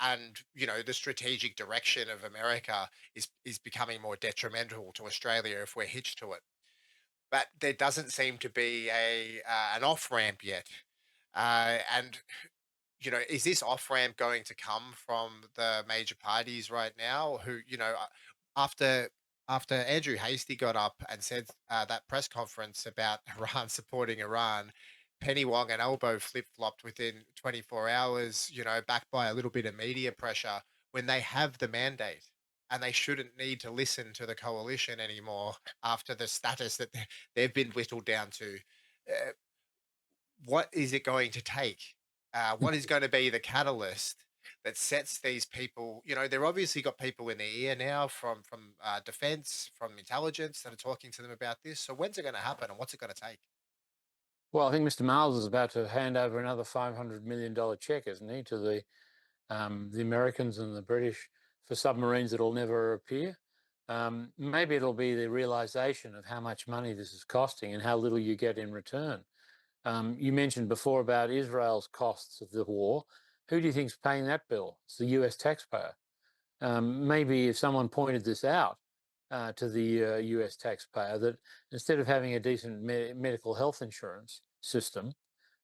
and the strategic direction of America is becoming more detrimental to Australia if we're hitched to it. But there doesn't seem to be a an off ramp yet, and is this off ramp going to come from the major parties right now? Who, after Andrew Hastie got up and said that press conference about Iran supporting Iran, Penny Wong and Elbow flip flopped within 24 hours. Backed by a little bit of media pressure when they have the mandate. And they shouldn't need to listen to the coalition anymore after the status that they've been whittled down to. Uh, what is it going to take? What is going to be the catalyst that sets these people? They're obviously got people in their ear now from defense, from intelligence that are talking to them about this. So when's it going to happen, and what's it going to take? Well, I think Mr. Miles is about to hand over another $500 million check, isn't he, to the Americans and the British for submarines that will never appear. Maybe it'll be the realization of how much money this is costing and how little you get in return. You mentioned before about Israel's costs of the war. Who do you think's paying that bill? It's the U.S. taxpayer. Maybe if someone pointed this out to the U.S. taxpayer, that instead of having a decent medical health insurance system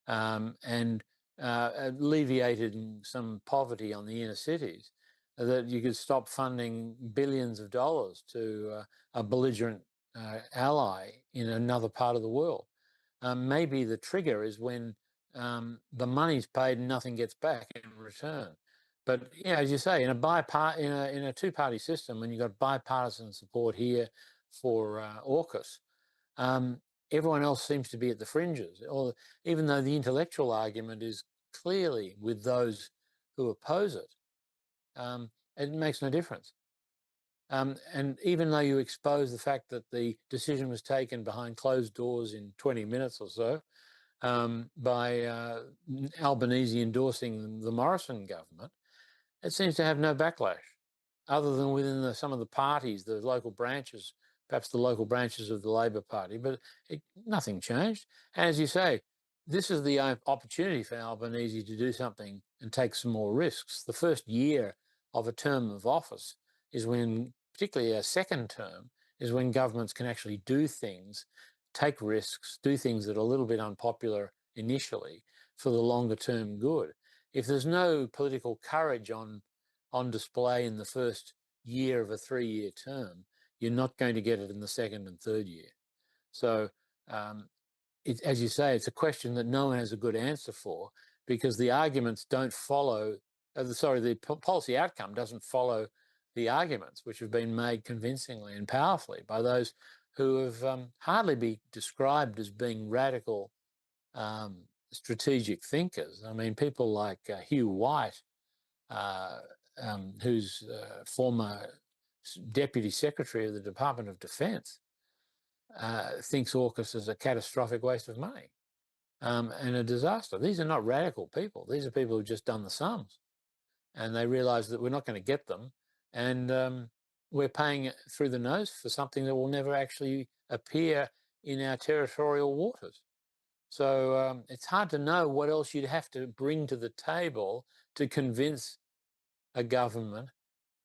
and alleviated some poverty on the inner cities, that you could stop funding billions of dollars to a belligerent ally in another part of the world. Maybe the trigger is when the money's paid and nothing gets back in return. But as you say, in a two-party system, when you've got bipartisan support here for AUKUS, everyone else seems to be at the fringes. Or even though the intellectual argument is clearly with those who oppose it, it makes no difference. And even though you expose the fact that the decision was taken behind closed doors in 20 minutes or so by Albanese endorsing the Morrison government, it seems to have no backlash other than within some of the parties, the local branches, perhaps the local branches of the Labor Party, but nothing changed. And as you say, this is the opportunity for Albanese to do something and take some more risks. The first year of a term of office is when, particularly a second term, is when governments can actually do things, take risks, do things that are a little bit unpopular initially for the longer term good. If there's no political courage on display in the first year of a 3-year term, you're not going to get it in the second and third year. So, as you say, it's a question that no one has a good answer for, because the arguments don't follow, the policy outcome doesn't follow the arguments, which have been made convincingly and powerfully by those who have hardly be described as being radical strategic thinkers. I mean, people like Hugh White, who's former Deputy Secretary of the Department of Defence, thinks AUKUS is a catastrophic waste of money and a disaster. These are not radical people. These are people who've just done the sums, and they realise that we're not going to get them, and we're paying through the nose for something that will never actually appear in our territorial waters. So it's hard to know what else you'd have to bring to the table to convince a government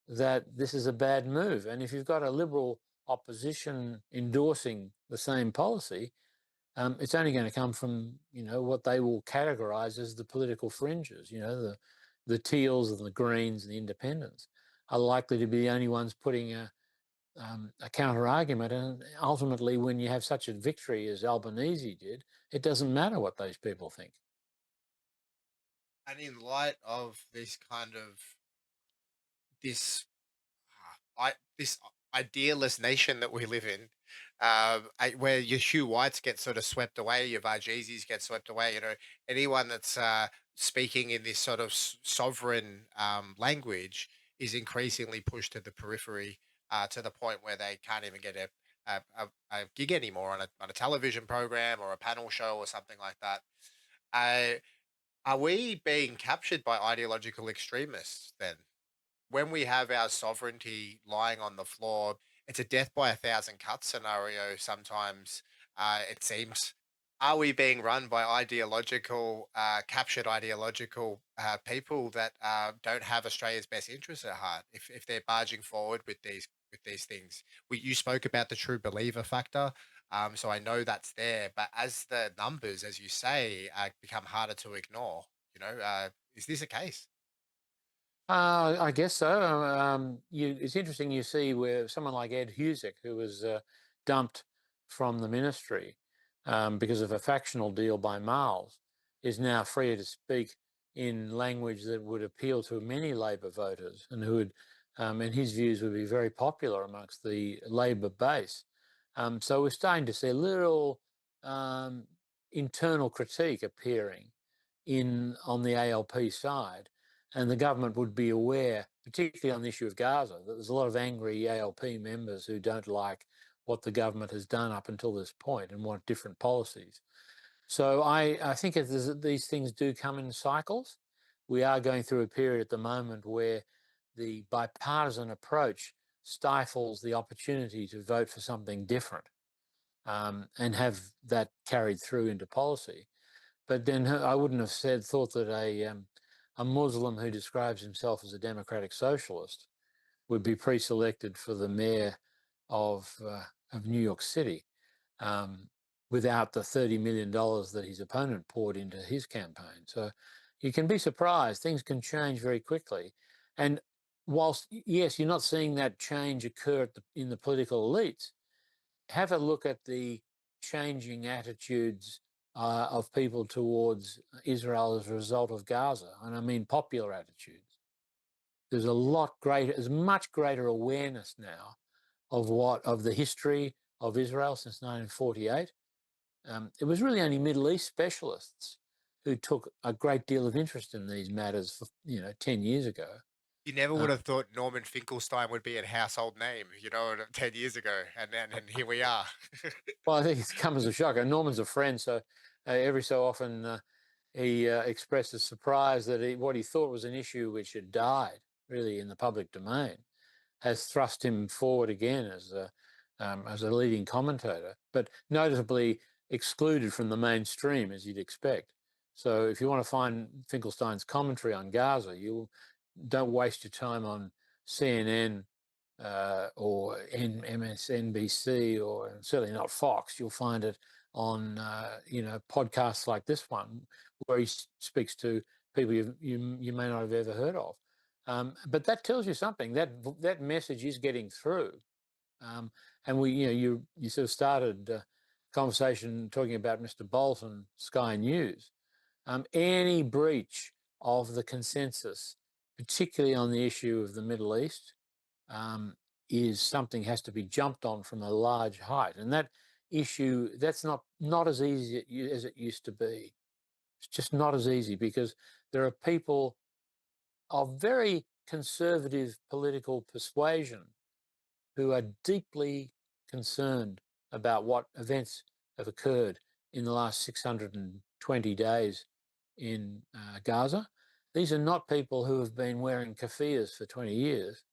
that this is a bad move. And if you've got a Liberal opposition endorsing the same policy, it's only going to come from, what they will categorise as the political fringes. The Teals and the Greens and the Independents are likely to be the only ones putting a counter argument. And ultimately, when you have such a victory as Albanese did, it doesn't matter what those people think. And in light of this kind of this this idealist nation that we live in, where your Hugh Whites get sort of swept away, your Varghese get swept away. Anyone that's speaking in this sort of sovereign language is increasingly pushed to the periphery, to the point where they can't even get a gig anymore on a television program or a panel show or something like that. Uh, are we being captured by ideological extremists then? When we have our sovereignty lying on the floor, it's a death by a thousand cuts scenario sometimes, it seems. Are we being run by captured ideological people that don't have Australia's best interests at heart? If they're barging forward with these things, you spoke about the true believer factor, so I know that's there. But as the numbers, as you say, become harder to ignore, is this a case? I guess so. It's interesting you see where someone like Ed Husick, who was dumped from the ministry because of a factional deal by Miles, is now free to speak in language that would appeal to many Labor voters and and his views would be very popular amongst the Labor base. So we're starting to see a little internal critique appearing on the ALP side. And the government would be aware, particularly on the issue of Gaza, that there's a lot of angry ALP members who don't like what the government has done up until this point and want different policies. So I think these things do come in cycles. We are going through a period at the moment where the bipartisan approach stifles the opportunity to vote for something different and have that carried through into policy. But then I wouldn't have thought that a Muslim who describes himself as a democratic socialist would be pre-selected for the mayor of New York City without the $30 million that his opponent poured into his campaign. So you can be surprised. Things can change very quickly. And whilst, yes, you're not seeing that change occur in the political elites, have a look at the changing attitudes of people towards Israel as a result of Gaza, and I mean popular attitudes. There's much greater awareness now of the history of Israel since 1948. It was really only Middle East specialists who took a great deal of interest in these matters, 10 years ago. You never would have thought Norman Finkelstein would be a household name, 10 years ago, and here we are. Well, I think it's come as a shock. And Norman's a friend, so every so often he expresses surprise that what he thought was an issue which had died, really, in the public domain, has thrust him forward again as a leading commentator, but notably excluded from the mainstream, as you'd expect. So if you want to find Finkelstein's commentary on Gaza, you don't waste your time on CNN or MSNBC, or certainly not Fox. You'll find it on podcasts like this one, where he speaks to people you may not have ever heard of. But that tells you something. That message is getting through. And you sort of started a conversation talking about Mr. Bolt and Sky News. Any breach of the consensus, particularly on the issue of the Middle East, is something has to be jumped on from a large height. And that issue, that's not as easy as it used to be. It's just not as easy, because there are people of very conservative political persuasion who are deeply concerned about what events have occurred in the last 620 days in Gaza. These are not people who have been wearing keffiyehs for 20 years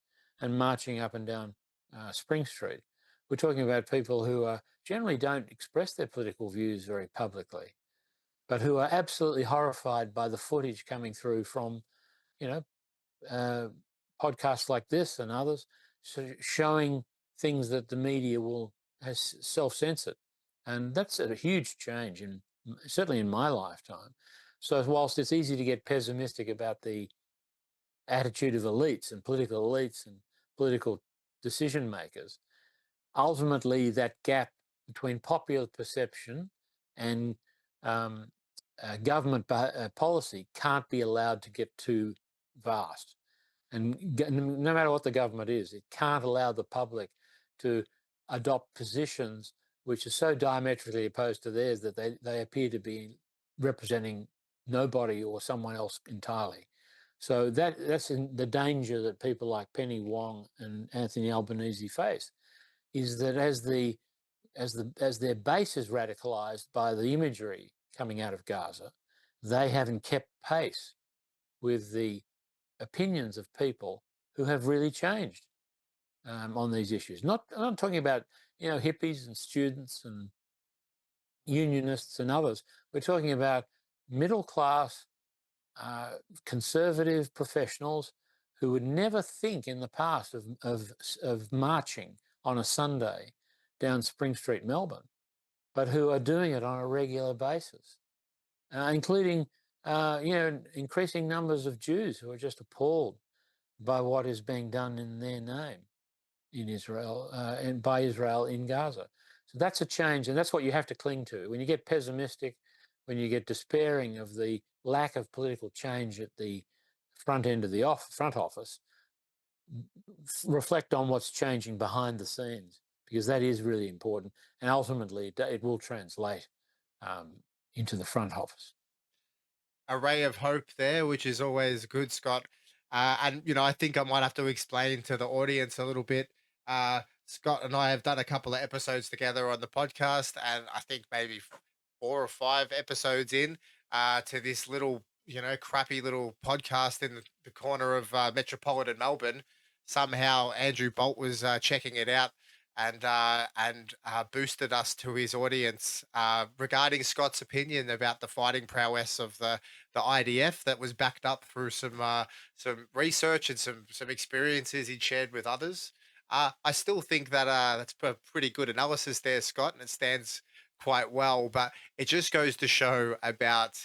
and marching up and down Spring Street. We're talking about people who generally don't express their political views very publicly, but who are absolutely horrified by the footage coming through from, podcasts like this and others, showing things that the media has self-censored. And that's a huge change, certainly in my lifetime. So whilst it's easy to get pessimistic about the attitude of elites and political decision makers, ultimately that gap between popular perception and government policy can't be allowed to get too vast. And no matter what the government is, it can't allow the public to adopt positions which are so diametrically opposed to theirs that they appear to be representing nobody or someone else entirely. So that's the danger that people like Penny Wong and Anthony Albanese face, is that as their base is radicalized by the imagery coming out of Gaza, they haven't kept pace with the opinions of people who have really changed on these issues. I'm not talking about hippies and students and unionists and others. We're talking about middle class, conservative professionals who would never think in the past of marching on a Sunday down Spring Street, Melbourne, but who are doing it on a regular basis, including increasing numbers of Jews who are just appalled by what is being done in their name in Israel and by Israel in Gaza. So that's a change, and that's what you have to cling to. When you get pessimistic, when you get despairing of the lack of political change at the front end of the front office, reflect on what's changing behind the scenes, because that is really important, and ultimately it will translate into the front office. A ray of hope there, which is always good, Scott. And I think I might have to explain to the audience a little bit. Scott and I have done a couple of episodes together on the podcast, and I think maybe 4 or 5 episodes in to this little, crappy little podcast in the corner of metropolitan Melbourne. Somehow Andrew Bolt was checking it out and boosted us to his audience regarding Scott's opinion about the fighting prowess of the IDF, that was backed up through some research and some experiences he'd shared with others. I still think that that's a pretty good analysis there, Scott, and it stands quite well. But it just goes to show about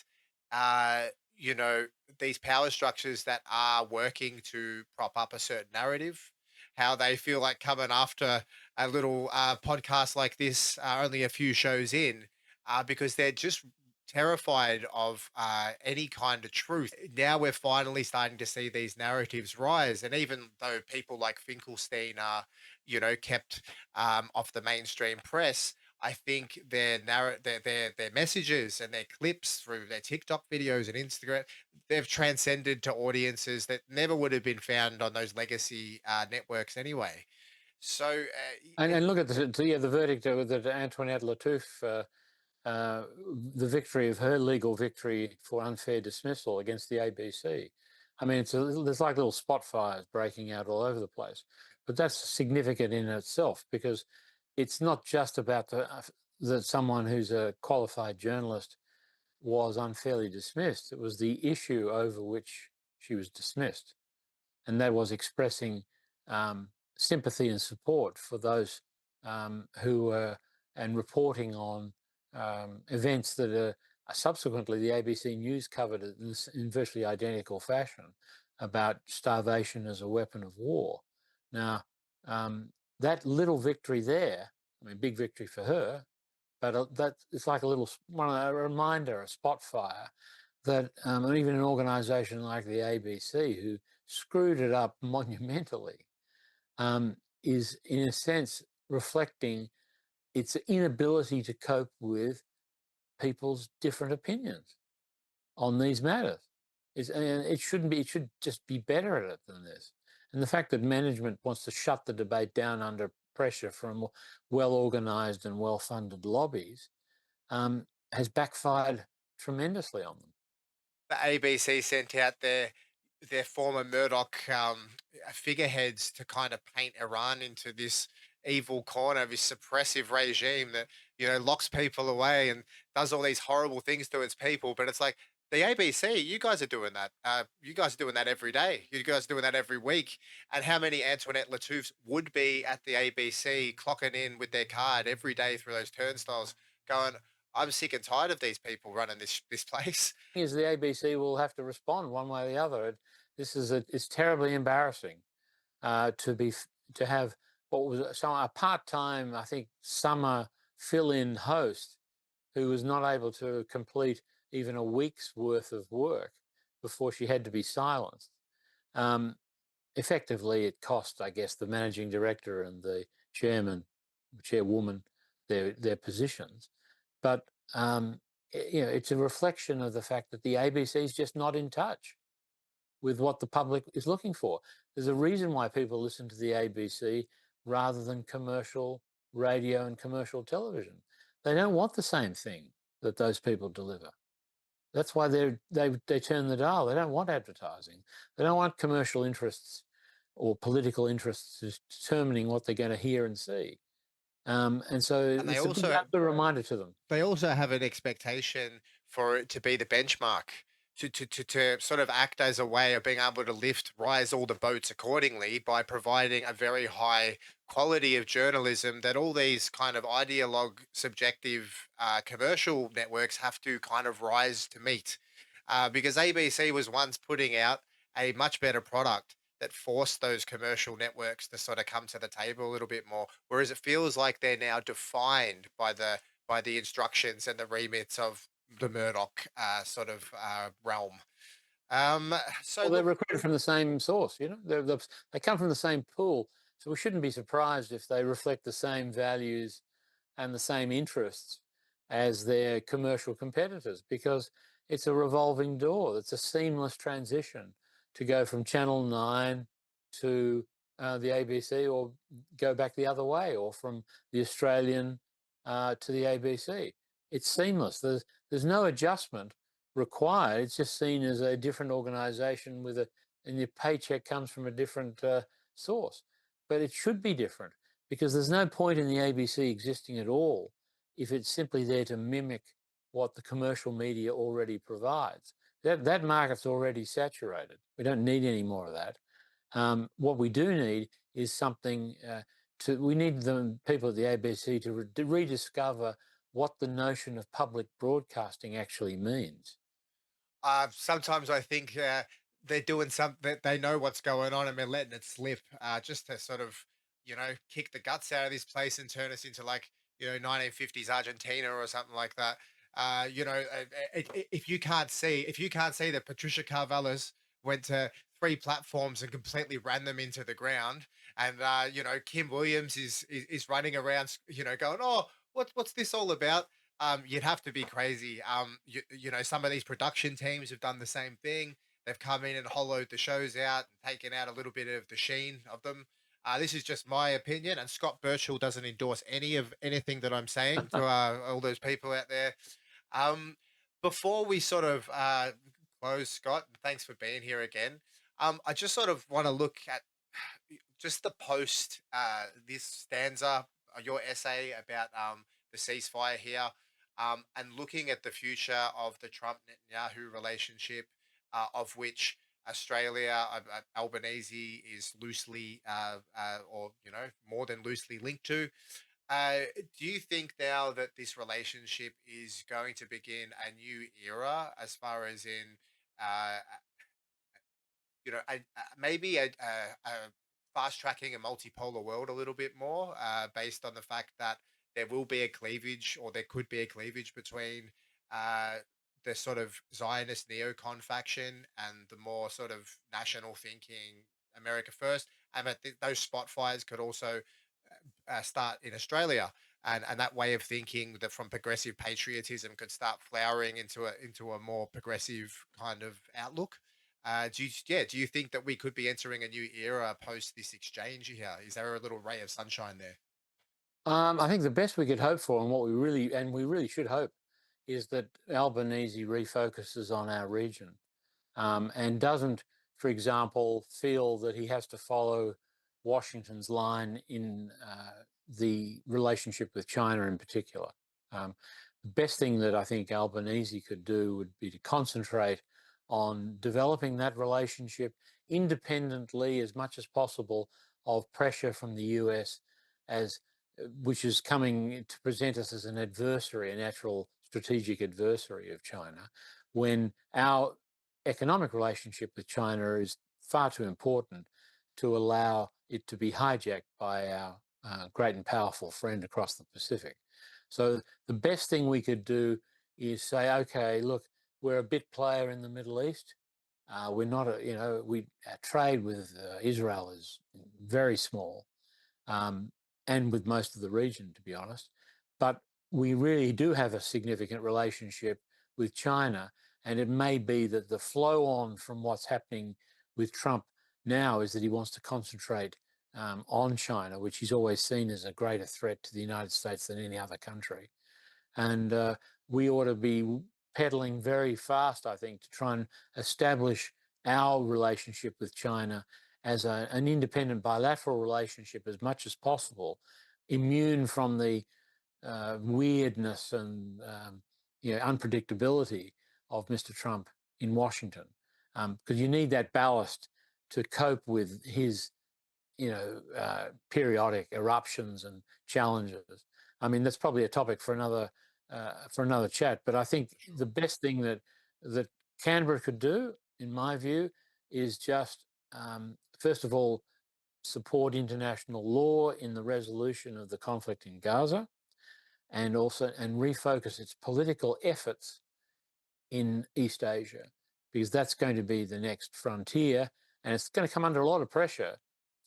uh, you know these power structures that are working to prop up a certain narrative, how they feel like coming after a little podcast like this, only a few shows in, because they're just terrified of any kind of truth. Now we're finally starting to see these narratives rise, and even though people like Finkelstein are, kept off the mainstream press, I think their messages and their clips through their TikTok videos and Instagram, they've transcended to audiences that never would have been found on those legacy networks anyway. So, and look at the verdict that Antoinette Lattouf, the victory of her legal victory for unfair dismissal against the ABC. I mean, there's like little spot fires breaking out all over the place, but that's significant in itself, because it's not just about that someone who's a qualified journalist was unfairly dismissed. It was the issue over which she was dismissed, and that was expressing sympathy and support for those who were, and reporting on events that are subsequently the ABC News covered it in virtually identical fashion, about starvation as a weapon of war. Now, that little victory there, I mean, big victory for her, but that it's like a reminder, a spot fire, that even an organisation like the ABC, who screwed it up monumentally, is in a sense reflecting its inability to cope with people's different opinions on these matters. And it shouldn't be. It should just be better at it than this. And the fact that management wants to shut the debate down under pressure from well-organised and well-funded lobbies has backfired tremendously on them. the ABC sent out their former Murdoch figureheads to kind of paint Iran into this evil corner, this suppressive regime that locks people away and does all these horrible things to its people. But it's like, the ABC, you guys are doing that. You guys are doing that every day. You guys are doing that every week. And how many Antoinette Lattoufs would be at the ABC clocking in with their card every day through those turnstiles, going, I'm sick and tired of these people running this place. Is the ABC will have to respond one way or the other. It's terribly embarrassing to have a part-time, I think, summer fill-in host who was not able to complete even a week's worth of work before she had to be silenced. Effectively, it cost, I guess, the managing director and the chairwoman, their positions. But it's a reflection of the fact that the ABC is just not in touch with what the public is looking for. There's a reason why people listen to the ABC rather than commercial radio and commercial television. They don't want the same thing that those people deliver. That's why they turn the dial. They don't want advertising. They don't want commercial interests or political interests determining what they're going to hear and see. And so And they it's also a reminder to them. they also have an expectation for it to be the benchmark, to sort of act as a way of being able to rise all the boats accordingly by providing a very high quality of journalism that all these kind of ideologue subjective commercial networks have to kind of rise to meet. Because ABC was once putting out a much better product that forced those commercial networks to sort of come to the table a little bit more, whereas it feels like they're now defined by the instructions and the remits of the Murdoch realm. So Well, they're look, recruited from the same source, they come from the same pool. So we shouldn't be surprised if they reflect the same values and the same interests as their commercial competitors, because it's a revolving door. It's a seamless transition to go from Channel 9 to the ABC, or go back the other way, or from the Australian to the ABC. It's seamless. There's no adjustment required. It's just seen as a different organisation and your paycheck comes from a different source. But it should be different, because there's no point in the ABC existing at all if it's simply there to mimic what the commercial media already provides. That market's already saturated. We don't need any more of that. What we do need is something we need the people at the ABC to rediscover what the notion of public broadcasting actually means. sometimes I think they're doing something. They know what's going on and they're letting it slip, just to sort of, kick the guts out of this place and turn us into, like, 1950s Argentina or something like that. If you can't see that Patricia Carvalhos went to three platforms and completely ran them into the ground, and Kim Williams is running around, going, oh, what's this all about? You'd have to be crazy. Some of these production teams have done the same thing. They've come in and hollowed the shows out and taken out a little bit of the sheen of them. This is just my opinion, and Scott Burchill doesn't endorse anything that I'm saying to all those people out there. Um, Before we sort of close, Scott, thanks for being here again. I just sort of want to look at just the post, this stanza, your essay about the ceasefire here, and looking at the future of the Trump Netanyahu relationship, of which Australia, Albanese is loosely, or more than loosely linked to. Uh, do you think now that this relationship is going to begin a new era, as far as in, uh, maybe a fast tracking a multipolar world a little bit more, based on the fact that there will be a cleavage, or there could be a cleavage between uh, the sort of Zionist neocon faction and the more sort of national thinking America first, and that those spot fires could also start in Australia. And that way of thinking, that from progressive patriotism, could start flowering into a more progressive kind of outlook. Do you think that we could be entering a new era post this exchange here? Is there a little ray of sunshine there? I think the best we could hope for, and we really should hope, is that Albanese refocuses on our region, and doesn't, for example, feel that he has to follow Washington's line in the relationship with China in particular. The best thing that I think Albanese could do would be to concentrate on developing that relationship independently as much as possible of pressure from the US, as which is coming to present us as an adversary, a natural strategic adversary of China, when our economic relationship with China is far too important to allow it to be hijacked by our great and powerful friend across the Pacific. So the best thing we could do is say, okay, look, we're a bit player in the Middle East. We're not, our trade with Israel is very small, and with most of the region, to be honest. But we really do have a significant relationship with China, and it may be that the flow on from what's happening with Trump now is that he wants to concentrate on China, which he's always seen as a greater threat to the United States than any other country. And we ought to be pedaling very fast, I think, to try and establish our relationship with China as an independent bilateral relationship as much as possible, immune from the weirdness and unpredictability of Mr. Trump in Washington, because you need that ballast to cope with his periodic eruptions and challenges. I mean, that's probably a topic for another chat. But I think the best thing that Canberra could do, in my view, is just first of all support international law in the resolution of the conflict in Gaza, and refocus its political efforts in East Asia, because that's going to be the next frontier, and it's going to come under a lot of pressure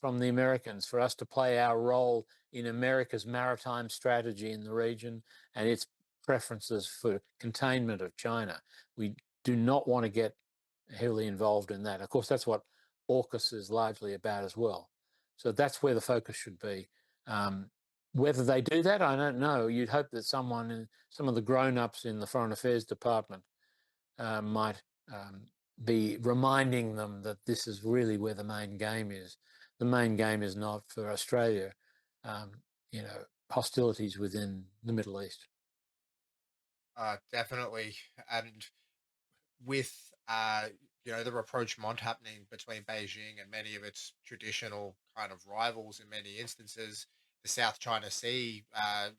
from the Americans for us to play our role in America's maritime strategy in the region and its preferences for containment of China. We do not want to get heavily involved in that. Of course, that's what AUKUS is largely about as well. So that's where the focus should be. Whether they do that, I don't know. You'd hope that some of the grown-ups in the Foreign Affairs Department might be reminding them that this is really where the main game is. The main game is not for Australia, hostilities within the Middle East. Definitely. And with the rapprochement happening between Beijing and many of its traditional kind of rivals in many instances, the South China Sea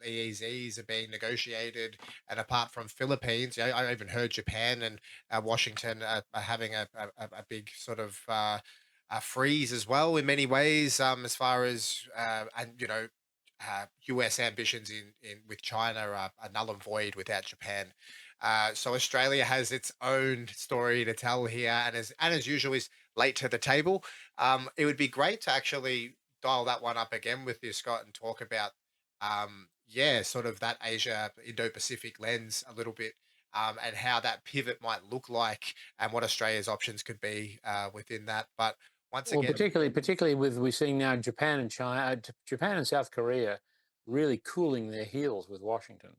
EEZs are being negotiated, and apart from Philippines, I even heard Japan and Washington are having a big sort of freeze as well in many ways, as far as U.S. ambitions in with China are null and void without Japan. So Australia has its own story to tell here, and as usual is late to the table. It would be great to actually dial that one up again with you, Scott, and talk about sort of that Asia Indo-Pacific lens a little bit, and how that pivot might look like, and what Australia's options could be within that. But once Well, again, particularly with we're seeing now Japan and China, Japan and South Korea really cooling their heels with Washington.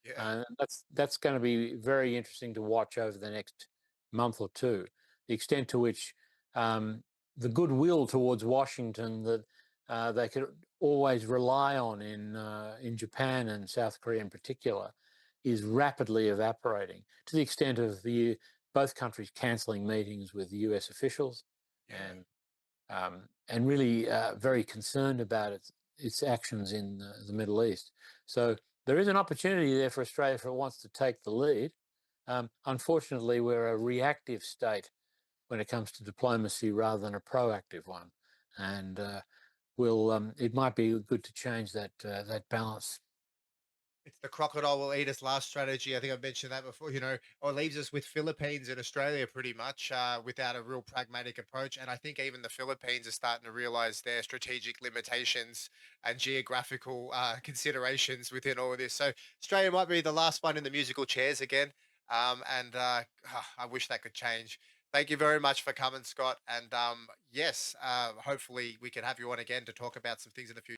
yeah, That's going to be very interesting to watch over the next month or two. The extent to which the goodwill towards Washington that they could always rely on in Japan and South Korea in particular is rapidly evaporating, to the extent of both countries cancelling meetings with U.S. officials yeah. and really very concerned about its actions in the Middle East. So there is an opportunity there for Australia if it wants to take the lead. Unfortunately, we're a reactive state when it comes to diplomacy rather than a proactive one, and it might be good to change that balance. It's the crocodile will eat us last strategy. I think I've mentioned that before, or leaves us with Philippines and Australia pretty much without a real pragmatic approach. And I think even the Philippines are starting to realize their strategic limitations and geographical considerations within all of this. So Australia might be the last one in the musical chairs again. And I wish that could change. Thank you very much for coming, Scott. And yes, hopefully we can have you on again to talk about some things in the future.